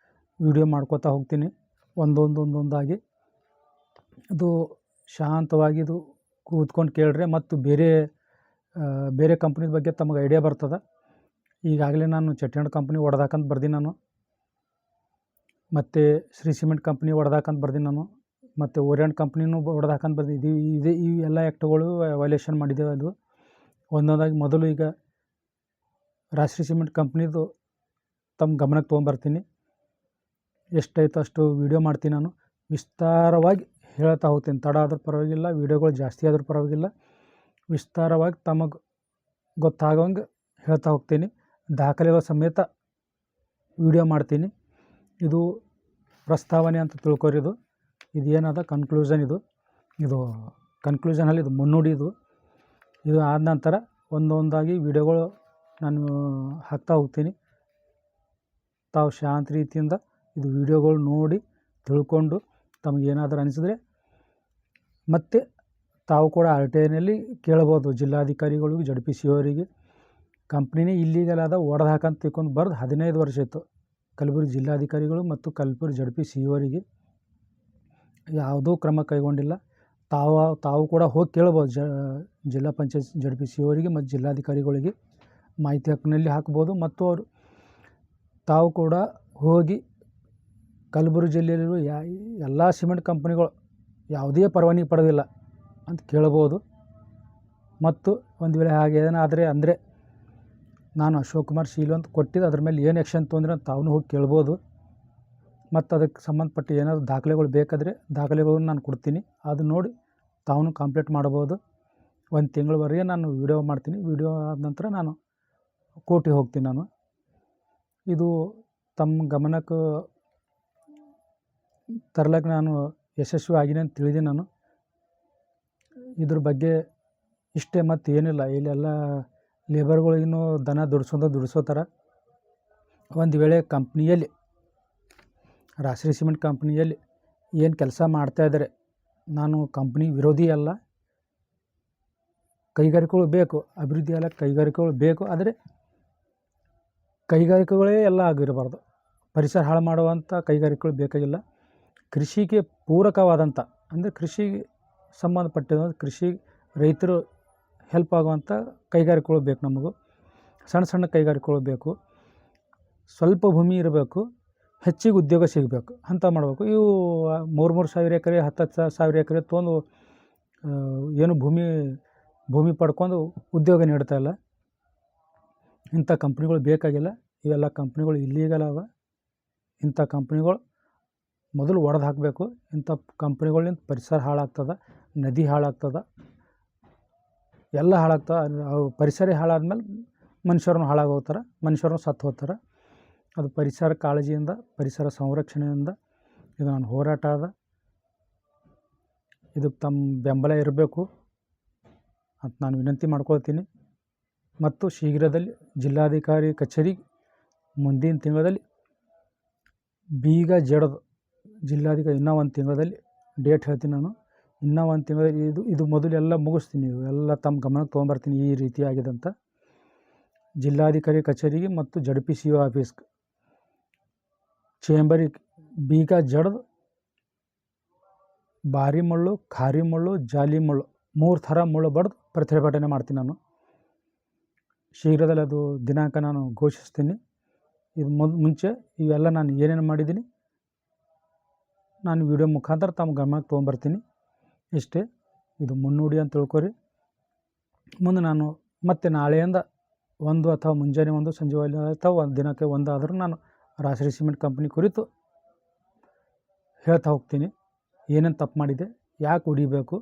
Speaker 1: ವಿಡಿಯೋ ಮಾಡ್ಕೋತಾ ಹೋಗ್ತೀನಿ ಒಂದೊಂದಾಗಿ. ಅದು ಶಾಂತವಾಗಿ ಇದು ಕೂತ್ಕೊಂಡು ಕೇಳ್ರೆ ಮತ್ತು ಬೇರೆ ಕಂಪ್ನಿ ಬಗ್ಗೆ ತಮಗೆ ಐಡಿಯಾ ಬರ್ತದೆ. ಈಗಾಗಲೇ ನಾನು ಚೆಟ್ಟಿನಾಡ್ ಕಂಪ್ನಿ ಹೊಡೆದಾಕಂತ ಬರ್ದೀನಿ ನಾನು, ಮತ್ತು ಶ್ರೀ ಸಿಮೆಂಟ್ ಕಂಪ್ನಿ ಹೊಡೆದಾಕಂತ ಬರ್ದೀನಿ ನಾನು, ಮತ್ತು ಓರಿಯಂಟ್ ಕಂಪ್ನಿನೂ ಹೊಡೆದಾಕಂತ ಬರ್ದಿದ್ದೆ. ಈ ಎಲ್ಲ ಆ್ಯಕ್ಟ್ಗಳು ವೈಲೇಷನ್ ಮಾಡಿದ್ದೇವೆ. ಅದು ಒಂದೊಂದಾಗಿ ಮೊದಲು ಈಗ ರಾಜಶ್ರೀ ಸಿಮೆಂಟ್ ಕಂಪ್ನಿದು ತಮ್ಮ ಗಮನಕ್ಕೆ ತೊಗೊಂಬರ್ತೀನಿ. ಎಷ್ಟೈತೋ ಅಷ್ಟು ವೀಡಿಯೋ ಮಾಡ್ತೀನಿ ನಾನು. ವಿಸ್ತಾರವಾಗಿ ಹೇಳ್ತಾ ಹೋಗ್ತೀನಿ. ತಡ ಆದ್ರೂ ಪರವಾಗಿಲ್ಲ, ವೀಡಿಯೋಗಳು ಜಾಸ್ತಿ ಆದ್ರೂ ಪರವಾಗಿಲ್ಲ, ವಿಸ್ತಾರವಾಗಿ ತಮಗೆ ಗೊತ್ತಾಗೋಂಗೆ ಹೇಳ್ತಾ ಹೋಗ್ತೀನಿ. ದಾಖಲೆಗಳ ಸಮೇತ ವೀಡಿಯೋ ಮಾಡ್ತೀನಿ. ಇದು ಪ್ರಸ್ತಾವನೆ ಅಂತ ತಿಳ್ಕೊರಿ. ಇದು ಏನದ ಕನ್ಕ್ಲೂಷನ್, ಇದು ಕನ್ಕ್ಲೂಷನಲ್ಲಿ ಇದು ಮುನ್ನುಡಿ. ಇದು ಆದ ನಂತರ ಒಂದೊಂದಾಗಿ ವೀಡಿಯೋಗಳು ನಾನು ಹಾಕ್ತಾ ಹೋಗ್ತೀನಿ. ತಾವು ಶಾಂತ ರೀತಿಯಿಂದ ಇದು ವೀಡಿಯೋಗಳು ನೋಡಿ ತಿಳ್ಕೊಂಡು ತಮಗೇನಾದರೂ ಅನಿಸಿದ್ರೆ ಮತ್ತೆ ತಾವು ಕೂಡ RTIನಲ್ಲಿ ಕೇಳ್ಬೋದು. ಜಿಲ್ಲಾಧಿಕಾರಿಗಳಿಗೂ ZPCO ಅವರಿಗೆ ಕಂಪ್ನಿನೇ ಇಲ್ಲೀಗಲ್ ಆದ ಹೊಡೆದು ಹಾಕಂತ ತಿಳ್ಕೊಂಡು ಬರೆದು 15 ವರ್ಷ ಇತ್ತು. ಕಲಬುರಗಿ ಜಿಲ್ಲಾಧಿಕಾರಿಗಳು ಮತ್ತು ಕಲಬುರಗಿ ZPCO ಅವರಿಗೆ ಯಾವುದೂ ಕ್ರಮ ಕೈಗೊಂಡಿಲ್ಲ. ತಾವು ಕೂಡ ಹೋಗಿ ಕೇಳ್ಬೋದು. ಜಿಲ್ಲಾ ಪಂಚಾಯತ್ ZPCO ಅವರಿಗೆ ಮತ್ತು ಜಿಲ್ಲಾಧಿಕಾರಿಗಳಿಗೆ ಮಾಹಿತಿ ಹಕ್ಕಿನಲ್ಲಿ ಹಾಕ್ಬೋದು. ಮತ್ತು ಅವರು ತಾವು ಕೂಡ ಹೋಗಿ ಕಲಬುರಗಿ ಜಿಲ್ಲೆಯಲ್ಲಿರುವ ಎಲ್ಲ ಸಿಮೆಂಟ್ ಕಂಪ್ನಿಗಳು ಯಾವುದೇ ಪರವಾನಗಿ ಪಡೆದಿಲ್ಲ ಅಂತ ಕೇಳ್ಬೋದು. ಮತ್ತು ಒಂದು ವೇಳೆ ಹಾಗೆ ಏನಾದರೆ ಅಂದರೆ ನಾನು ಅಶೋಕ್ ಕುಮಾರ್ ಶೀಲು ಅಂತ ಕೊಟ್ಟಿದ್ದು, ಅದ್ರ ಮೇಲೆ ಏನು ಆ್ಯಕ್ಷನ್ ತೊಗೊಂಡ್ರೆ ಅಂತ ತಾವು ಹೋಗಿ ಕೇಳ್ಬೋದು. ಮತ್ತು ಅದಕ್ಕೆ ಸಂಬಂಧಪಟ್ಟ ಏನಾದರೂ ದಾಖಲೆಗಳು ಬೇಕಾದರೆ ದಾಖಲೆಗಳನ್ನು ನಾನು ಕೊಡ್ತೀನಿ. ಅದು ನೋಡಿ ತಾವು ಕಂಪ್ಲೀಟ್ ಮಾಡ್ಬೋದು. 1 ತಿಂಗಳವರೆಗೆ ನಾನು ವೀಡಿಯೋ ಮಾಡ್ತೀನಿ. ವೀಡಿಯೋ ಆದ ನಂತರ ನಾನು ಕೋರ್ಟಿಗೆ ಹೋಗ್ತೀನಿ. ನಾನು ಇದು ತಮ್ಮ ಗಮನಕ್ಕೆ ತರ್ಲಕ್ಕೆ ನಾನು ಯಶಸ್ವಿ ಆಗಿನಿ ಅಂತ ತಿಳಿದೀನಿ ನಾನು. ಇದ್ರ ಬಗ್ಗೆ ಇಷ್ಟೇ, ಮತ್ತು ಏನಿಲ್ಲ. ಇಲ್ಲೆಲ್ಲ ಲೇಬರ್ಗಳಿಗೂ ದನ ದುಡಿಸೋತಾರೆ. ಒಂದು ವೇಳೆ ಕಂಪ್ನಿಯಲ್ಲಿ, ರಾಜಶ್ರೀ ಸಿಮೆಂಟ್ ಕಂಪ್ನಿಯಲ್ಲಿ ಏನು ಕೆಲಸ ಮಾಡ್ತಾಯಿದ್ದಾರೆ, ನಾನು ಕಂಪ್ನಿ ವಿರೋಧಿ ಅಲ್ಲ. ಕೈಗಾರಿಕೆಗಳು ಬೇಕು, ಅಭಿವೃದ್ಧಿ ಅಲ್ಲ, ಕೈಗಾರಿಕೆಗಳು ಬೇಕು. ಆದರೆ ಕೈಗಾರಿಕೆಗಳೇ ಎಲ್ಲ ಆಗಿರಬಾರ್ದು. ಪರಿಸರ ಹಾಳು ಮಾಡುವಂಥ ಕೈಗಾರಿಕೆಗಳು ಬೇಕಾಗಿಲ್ಲ. ಕೃಷಿಗೆ ಪೂರಕವಾದಂಥ, ಅಂದರೆ ಕೃಷಿಗೆ ಸಂಬಂಧಪಟ್ಟಿದ, ಕೃಷಿ ರೈತರು ಹೆಲ್ಪ್ ಆಗುವಂಥ ಕೈಗಾರಿಕೆಗಳು ಬೇಕು ನಮಗೂ. ಸಣ್ಣ ಕೈಗಾರಿಕೆಗಳು ಬೇಕು. ಸ್ವಲ್ಪ ಭೂಮಿ ಇರಬೇಕು, ಹೆಚ್ಚಿಗೆ ಉದ್ಯೋಗ ಸಿಗಬೇಕು ಅಂತ ಮಾಡಬೇಕು. ಇವು 3,000 ಎಕರೆ 10,000 ಎಕರೆ ತೊಗೊಂಡು ಏನು ಭೂಮಿ ಪಡ್ಕೊಂಡು ಉದ್ಯೋಗ ನೀಡ್ತಾಯಿಲ್ಲ. ಇಂಥ ಕಂಪ್ನಿಗಳು ಬೇಕಾಗಿಲ್ಲ. ಇವೆಲ್ಲ ಕಂಪ್ನಿಗಳು ಇಲ್ಲೀಗಲ್ ಅವ. ಇಂಥ ಕಂಪ್ನಿಗಳು ಮೊದಲು ಹೊಡೆದು ಹಾಕಬೇಕು. ಇಂಥ ಕಂಪ್ನಿಗಳಿಂದ ಪರಿಸರ ಹಾಳಾಗ್ತದೆ, ನದಿ ಹಾಳಾಗ್ತದೆ, ಎಲ್ಲ ಹಾಳಾಗ್ತಾವೆ. ಅವು ಪರಿಸರ ಹಾಳಾದ್ಮೇಲೆ ಮನುಷ್ಯರನ್ನು ಹಾಳಾಗೋಗ್ತಾರೆ, ಮನುಷ್ಯರನ್ನು ಸತ್ತು ಹೋಗ್ತಾರೆ. ಅದು ಪರಿಸರ ಕಾಳಜಿಯಿಂದ, ಪರಿಸರ ಸಂರಕ್ಷಣೆಯಿಂದ ಇದು ನನ್ನ ಹೋರಾಟ ಅದ. ಇದಕ್ಕೆ ತಮ್ಮ ಬೆಂಬಲ ಇರಬೇಕು ಅಂತ ನಾನು ವಿನಂತಿ ಮಾಡ್ಕೊಳ್ತೀನಿ. ಮತ್ತು ಶೀಘ್ರದಲ್ಲಿ ಜಿಲ್ಲಾಧಿಕಾರಿ ಕಚೇರಿಗೆ ಮುಂದಿನ ತಿಂಗಳಲ್ಲಿ ಬೀಗ ಜಡಿದು ಜಿಲ್ಲಾಧಿಕಾರಿ ಇನ್ನೂ ಒಂದು ತಿಂಗಳಲ್ಲಿ ಡೇಟ್ ಹೇಳ್ತೀನಿ ನಾನು. ಇನ್ನೂ ಒಂದು ತಿಂಗಳಲ್ಲಿ ಇದು ಮೊದಲೆಲ್ಲ ಮುಗಿಸ್ತೀನಿ, ಎಲ್ಲ ತಮ್ಮ ಗಮನಕ್ಕೆ ತೊಗೊಂಬರ್ತೀನಿ ಈ ರೀತಿ ಆಗಿದೆ ಅಂತ. ಜಿಲ್ಲಾಧಿಕಾರಿ ಕಚೇರಿಗೆ ಮತ್ತು ZPCO ಆಫೀಸ್ಗೆ ಚೇಂಬರಿಗೆ ಬೀಗ ಜಡಿದು ಭಾರಿ ಮುಳ್ಳು, ಖಾರಿ ಮುಳ್ಳು, ಜಾಲಿ ಮುಳ್ಳು 3 ಥರ ಮುಳ್ಳು ಬಡ್ದು ಪ್ರತಿಭಟನೆ ಮಾಡ್ತೀನಿ ನಾನು. ಶೀಘ್ರದಲ್ಲಿ ಅದು ದಿನಾಂಕ ನಾನು ಘೋಷಿಸ್ತೀನಿ. ಇದು ಮುಂಚೆ ಇವೆಲ್ಲ ನಾನು ಏನೇನು ಮಾಡಿದ್ದೀನಿ ನಾನು ವಿಡಿಯೋ ಮುಖಾಂತರ ತಮ್ಮ ಗಮನಕ್ಕೆ ತೊಗೊಂಬರ್ತೀನಿ. ಇಷ್ಟೇ, ಇದು ಮುನ್ನುಡಿ ಅಂತ ತಿಳ್ಕೊರಿ. ಮುಂದೆ ನಾನು ಮತ್ತೆ ನಾಳೆಯಿಂದ ಒಂದು ಅಥವಾ ಮುಂಜಾನೆ ಒಂದು ಸಂಜೆ ಅಥವಾ ಒಂದು ದಿನಕ್ಕೆ ಒಂದು ಆದರೂ ನಾನು ರಾಜಶ್ರೀ ಸಿಮೆಂಟ್ ಕಂಪ್ನಿ ಕುರಿತು ಹೇಳ್ತಾ ಹೋಗ್ತೀನಿ. ಏನೇನು ತಪ್ಪು ಮಾಡಿದೆ, ಯಾಕೆ ಹೊಡಿಬೇಕು,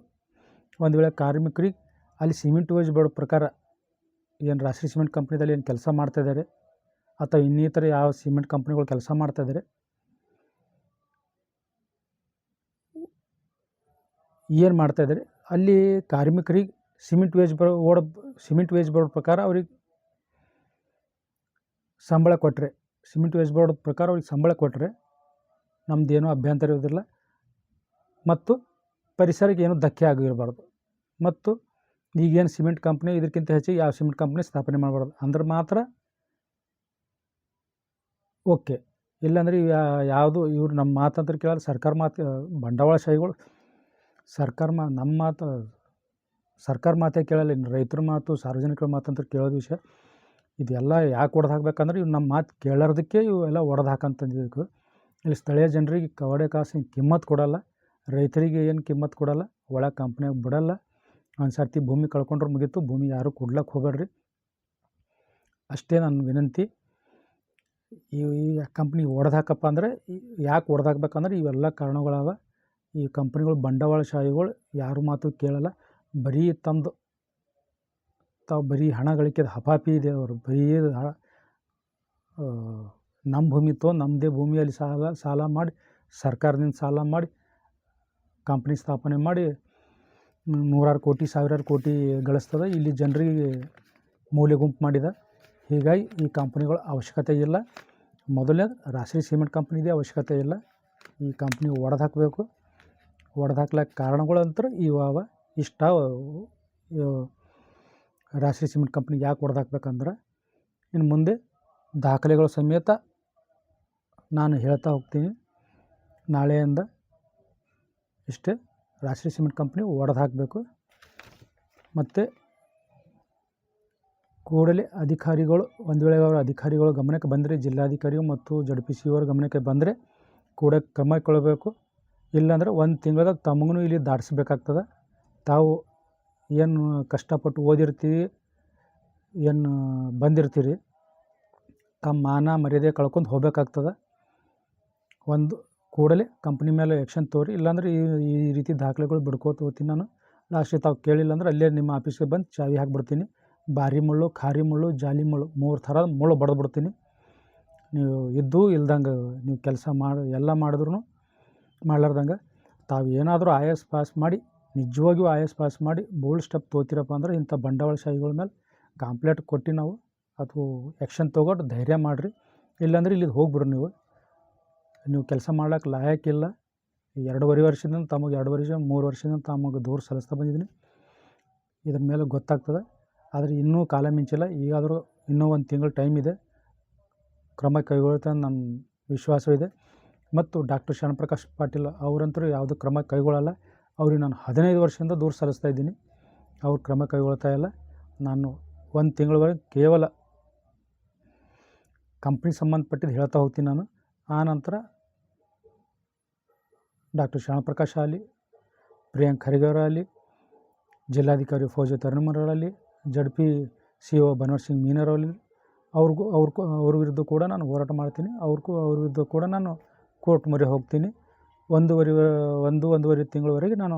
Speaker 1: ಒಂದು ವೇಳೆ ಕಾರ್ಮಿಕರಿಗೆ ಅಲ್ಲಿ ಸಿಮೆಂಟ್ ವೇಜ್ ಬೋರ್ಡ್ ಪ್ರಕಾರ ಏನು ರಾಜಶ್ರೀ ಸಿಮೆಂಟ್ ಕಂಪ್ನಿದಲ್ಲಿ ಏನು ಕೆಲಸ ಮಾಡ್ತಾಯಿದ್ದಾರೆ ಅಥವಾ ಇನ್ನಿತರ ಯಾವ ಸಿಮೆಂಟ್ ಕಂಪ್ನಿಗಳು ಕೆಲಸ ಮಾಡ್ತಾಯಿದ್ದಾರೆ, ಏನು ಮಾಡ್ತಾಯಿದ್ದಾರೆ, ಅಲ್ಲಿ ಕಾರ್ಮಿಕರಿಗೆ ಸಿಮೆಂಟ್ ವೇಜ್ ಬೋರ್ಡ್ ಪ್ರಕಾರ ಅವ್ರಿಗೆ ಸಂಬಳ ಕೊಟ್ಟರೆ, ಸಿಮೆಂಟ್ ವೇಜ್ ಬೋರ್ಡ್ ಪ್ರಕಾರ ಅವ್ರಿಗೆ ಸಂಬಳ ಕೊಟ್ಟರೆ ನಮ್ಮದೇನೂ ಅಭ್ಯಂತರ ಇರೋದಿಲ್ಲ. ಮತ್ತು ಪರಿಸರಕ್ಕೆ ಏನೂ ಧಕ್ಕೆ ಆಗಿರಬಾರ್ದು. ಮತ್ತು ಈಗೇನು ಸಿಮೆಂಟ್ ಕಂಪ್ನಿ ಇದಕ್ಕಿಂತ ಹೆಚ್ಚಿಗೆ ಯಾವ ಸಿಮೆಂಟ್ ಕಂಪ್ನಿ ಸ್ಥಾಪನೆ ಮಾಡಬಾರ್ದು ಅಂದ್ರೆ ಮಾತ್ರ ಓಕೆ. ಇಲ್ಲಾಂದರೆ ಯಾವುದು ಇವ್ರು ನಮ್ಮ ಮಾತಂತ ಕೇಳಲ್ಲ. ಸರ್ಕಾರ ಮಾತು, ಬಂಡವಾಳಶಾಹಿಗಳು ಸರ್ಕಾರ ಮಾತೇ ಕೇಳಲ್ಲ. ಇನ್ನು ರೈತರ ಮಾತು, ಸಾರ್ವಜನಿಕರ ಮಾತಂತ ಕೇಳೋದು ವಿಷಯ. ಇದೆಲ್ಲ ಯಾಕೆ ಒಡೆದು ಹಾಕ್ಬೇಕಂದ್ರೆ ಇವು ನಮ್ಮ ಮಾತು ಕೇಳೋದಕ್ಕೆ ಇವೆಲ್ಲ ಒಡೆದು ಹಾಕಂತಂದಿದ್ದಕ್ಕೆ. ಇಲ್ಲಿ ಸ್ಥಳೀಯ ಜನರಿಗೆ ಕವಡೆ ಕಾಸಿನ ಕಿಮ್ಮತ್ತು ಕೊಡಲ್ಲ, ರೈತರಿಗೆ ಏನು ಕಿಮ್ಮತ್ತು ಕೊಡಲ್ಲ, ಒಳ ಕಂಪ್ನಿಯಾಗ ಬಿಡಲ್ಲ. ಒಂದು ಸರ್ತಿ ಭೂಮಿ ಕಳ್ಕೊಂಡ್ರೆ ಮುಗೀತು, ಭೂಮಿ ಯಾರೂ ಕೊಡ್ಲಕ್ಕೆ ಹೋಗಬೇಡ್ರಿ. ಅಷ್ಟೇ ನನ್ನ ವಿನಂತಿ. ಈ ಕಂಪ್ನಿ ಒಡೆದು ಹಾಕಪ್ಪ ಅಂದರೆ ಯಾಕೆ ಒಡೆದು ಹಾಕ್ಬೇಕಂದ್ರೆ ಇವೆಲ್ಲ ಕಾರಣಗಳವ. ಈ ಕಂಪ್ನಿಗಳು ಬಂಡವಾಳಶಾಹಿಗಳು ಯಾರು ಮಾತು ಕೇಳಲ್ಲ. ಬರೀ ತಾವು ಬರೀ ಹಣ ಗಳಿಕೆದ ಹಪಾಪಿ ಇದೆ ಅವರು. ಬರೀ ನಮ್ಮ ಭೂಮಿ ನಮ್ಮದೇ ಭೂಮಿಯಲ್ಲಿ ಸಾಲ ಮಾಡಿ, ಸರ್ಕಾರದಿಂದ ಸಾಲ ಮಾಡಿ ಕಂಪ್ನಿ ಸ್ಥಾಪನೆ ಮಾಡಿ ನೂರಾರು ಕೋಟಿ, ಸಾವಿರಾರು ಕೋಟಿ ಗಳಿಸ್ತದೆ. ಇಲ್ಲಿ ಜನರಿಗೆ ಮೂಲೆ ಗುಂಪು ಮಾಡಿದ. ಹೀಗಾಗಿ ಈ ಕಂಪ್ನಿಗಳ ಅವಶ್ಯಕತೆ ಇಲ್ಲ. ಮೊದಲನೇ ರಾಜಶ್ರೀ ಸಿಮೆಂಟ್ ಕಂಪ್ನಿದೇ ಅವಶ್ಯಕತೆ ಇಲ್ಲ. ಈ ಕಂಪ್ನಿ ಒಡೆದು ಹಾಕಬೇಕು. ಒಡೆದು ಹಾಕ್ಲಿಕ್ಕೆ ಕಾರಣಗಳಂತೂ ಇವ ಇಷ್ಟ. ರಾಜಶ್ರೀ ಸಿಮೆಂಟ್ ಕಂಪ್ನಿ ಯಾಕೆ ಒಡೆದು ಹಾಕ್ಬೇಕಂದ್ರೆ ಇನ್ನು ಮುಂದೆ ದಾಖಲೆಗಳ ಸಮೇತ ನಾನು ಹೇಳ್ತಾ ಹೋಗ್ತೀನಿ. ನಾಳೆಯಿಂದ ಇಷ್ಟೇ, ರಾಜಶ್ರೀ ಸಿಮೆಂಟ್ ಕಂಪ್ನಿ ಒಡೆದು ಹಾಕಬೇಕು. ಮತ್ತು ಕೂಡಲೇ ಅಧಿಕಾರಿಗಳು, ಒಂದು ವೇಳೆ ಅವರ ಅಧಿಕಾರಿಗಳು ಗಮನಕ್ಕೆ ಬಂದರೆ, ಜಿಲ್ಲಾಧಿಕಾರಿಗಳು ಮತ್ತು ZPCO ಅವರ ಗಮನಕ್ಕೆ ಬಂದರೆ ಕೂಡ ಕ್ರಮ ಕೈಗೊಳ್ಳಬೇಕು. ಇಲ್ಲಾಂದರೆ ಒಂದು ತಿಂಗಳದಾಗ ತಮಗೂ ಇಲ್ಲಿ ದಾಟಿಸ್ಬೇಕಾಗ್ತದೆ. ತಾವು ಏನು ಕಷ್ಟಪಟ್ಟು ಓದಿರ್ತೀವಿ, ಏನು ಬಂದಿರ್ತೀರಿ, ತಮ್ಮ ಮಾನ ಮರ್ಯಾದೆ ಕಳ್ಕೊಂಡು ಹೋಗ್ಬೇಕಾಗ್ತದೆ. ಒಂದು ಕೂಡಲೇ ಕಂಪ್ನಿ ಮೇಲೆ ಆ್ಯಕ್ಷನ್ ತೋರಿ, ಇಲ್ಲಾಂದರೆ ಈ ರೀತಿ ದಾಖಲೆಗಳು ಬಿಡ್ಕೋತ ಹೋಗ್ತೀನಿ ನಾನು. ಲಾಸ್ಟಿಗೆ ತಾವು ಕೇಳಿಲ್ಲ ಅಂದ್ರೆ ಅಲ್ಲೇ ನಿಮ್ಮ ಆಫೀಸ್ಗೆ ಬಂದು ಚಾವಿ ಹಾಕಿಬಿಡ್ತೀನಿ. ಭಾರಿ ಮುಳ್ಳು, ಖಾರಿ ಮುಳ್ಳು, ಜಾಲಿ ಮುಳ್ಳು 3 ಥರ ಮುಳ್ಳು ಬಡ್ದುಬಿಡ್ತೀನಿ. ನೀವು ಇದ್ದು ಇಲ್ದಂಗೆ ನೀವು ಕೆಲಸ ಎಲ್ಲ ಮಾಡಿದ್ರು ಮಾಡ್ಲಾರ್ದಂಗೆ ತಾವು ಏನಾದರೂ IAS ಪಾಸ್ ಮಾಡಿ, ನಿಜವಾಗಿಯೂ IAS ಪಾಸ್ ಮಾಡಿ ಬೋಲ್ಡ್ ಸ್ಟೆಪ್ ತೊಗೋತೀರಪ್ಪ ಅಂದ್ರೆ ಇಂಥ ಬಂಡವಾಳಶಾಹಿಗಳ ಮೇಲೆ ಕಂಪ್ಲೇಂಟ್ ಕೊಟ್ಟು ನಾವು ಅಥವಾ ಆ್ಯಕ್ಷನ್ ತೊಗೊಂಡು ಧೈರ್ಯ ಮಾಡಿರಿ. ಇಲ್ಲಾಂದ್ರೆ ಇಲ್ಲಿದ್ದು ಹೋಗ್ಬಿಡ್ರಿ. ನೀವು ಕೆಲಸ ಮಾಡ್ಲಿಕ್ಕೆ ಲಾಯಕ್ಕಿಲ್ಲ. 2.5 ವರ್ಷದಿಂದ ತಮಗೆ 2 ವರ್ಷ 3 ವರ್ಷದಿಂದ ತಮಗೆ ದೂರ ಸಲ್ಲಿಸ್ತಾ ಬಂದಿದ್ದೀನಿ. ಇದ್ರ ಮೇಲೆ ಗೊತ್ತಾಗ್ತದೆ. ಆದರೆ ಇನ್ನೂ ಕಾಲ ಮಿಂಚಿಲ್ಲ. ಈಗಾದರೂ ಇನ್ನೂ ಒಂದು ತಿಂಗಳು ಟೈಮ್ ಇದೆ. ಕ್ರಮ ಕೈಗೊಳ್ಳುತ್ತೆ ನನ್ನ ವಿಶ್ವಾಸವಿದೆ. ಮತ್ತು ಡಾಕ್ಟರ್ ಶರಣಪ್ರಕಾಶ್ ಪಾಟೀಲ್ ಅವರಂತರೂ ಯಾವುದೂ ಕ್ರಮ ಕೈಗೊಳ್ಳಲ್ಲ. ಅವ್ರಿಗೆ ನಾನು 15 ವರ್ಷದಿಂದ ದೂರ ಸಲ್ಲಿಸ್ತಾ ಇದ್ದೀನಿ. ಅವ್ರು ಕ್ರಮ ಕೈಗೊಳ್ತಾ ಇಲ್ಲ. ನಾನು 1 ತಿಂಗಳವರೆಗೆ ಕೇವಲ ಕಂಪ್ನಿ ಸಂಬಂಧಪಟ್ಟಿದ್ದು ಹೇಳ್ತಾ ಹೋಗ್ತೀನಿ ನಾನು. ಆ ನಂತರ ಡಾಕ್ಟರ್ ಶರಣಪ್ರಕಾಶ್ ಆಗಲಿ, ಪ್ರಿಯಾಂಕ್ ಖರ್ಗೆ ಅವರಾಗಲಿ, ಜಿಲ್ಲಾಧಿಕಾರಿ ಫೌಜಿ ತರನ್ಮರವರಾಗಲಿ, ZPCO ಬನ್ವರ್ ಸಿಂಗ್ ಮೀನರವರಾಗಲಿ, ಅವ್ರ ವಿರುದ್ಧ ಕೂಡ ನಾನು ಹೋರಾಟ ಮಾಡ್ತೀನಿ. ಅವ್ರ ವಿರುದ್ಧ ಕೂಡ ನಾನು ಕೋರ್ಟ್ ಮೊರೆ ಹೋಗ್ತೀನಿ. 1.5 ತಿಂಗಳವರೆಗೆ ನಾನು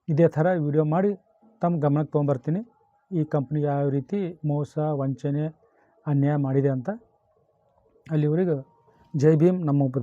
Speaker 1: ಇದೇ ಥರ ವಿಡಿಯೋ ಮಾಡಿ ತಮ್ಮ ಗಮನಕ್ಕೆ ತೊಗೊಂಬರ್ತೀನಿ. ಈ ಕಂಪ್ನಿ ಯಾವ ರೀತಿ ಮೋಸ ವಂಚನೆ ಅನ್ಯಾಯ ಮಾಡಿದೆ ಅಂತ ಅಲ್ಲಿವರೆಗೂ ಜೈ ಭೀಮ್ ನಮ್ಮ ಒಬ್ಬ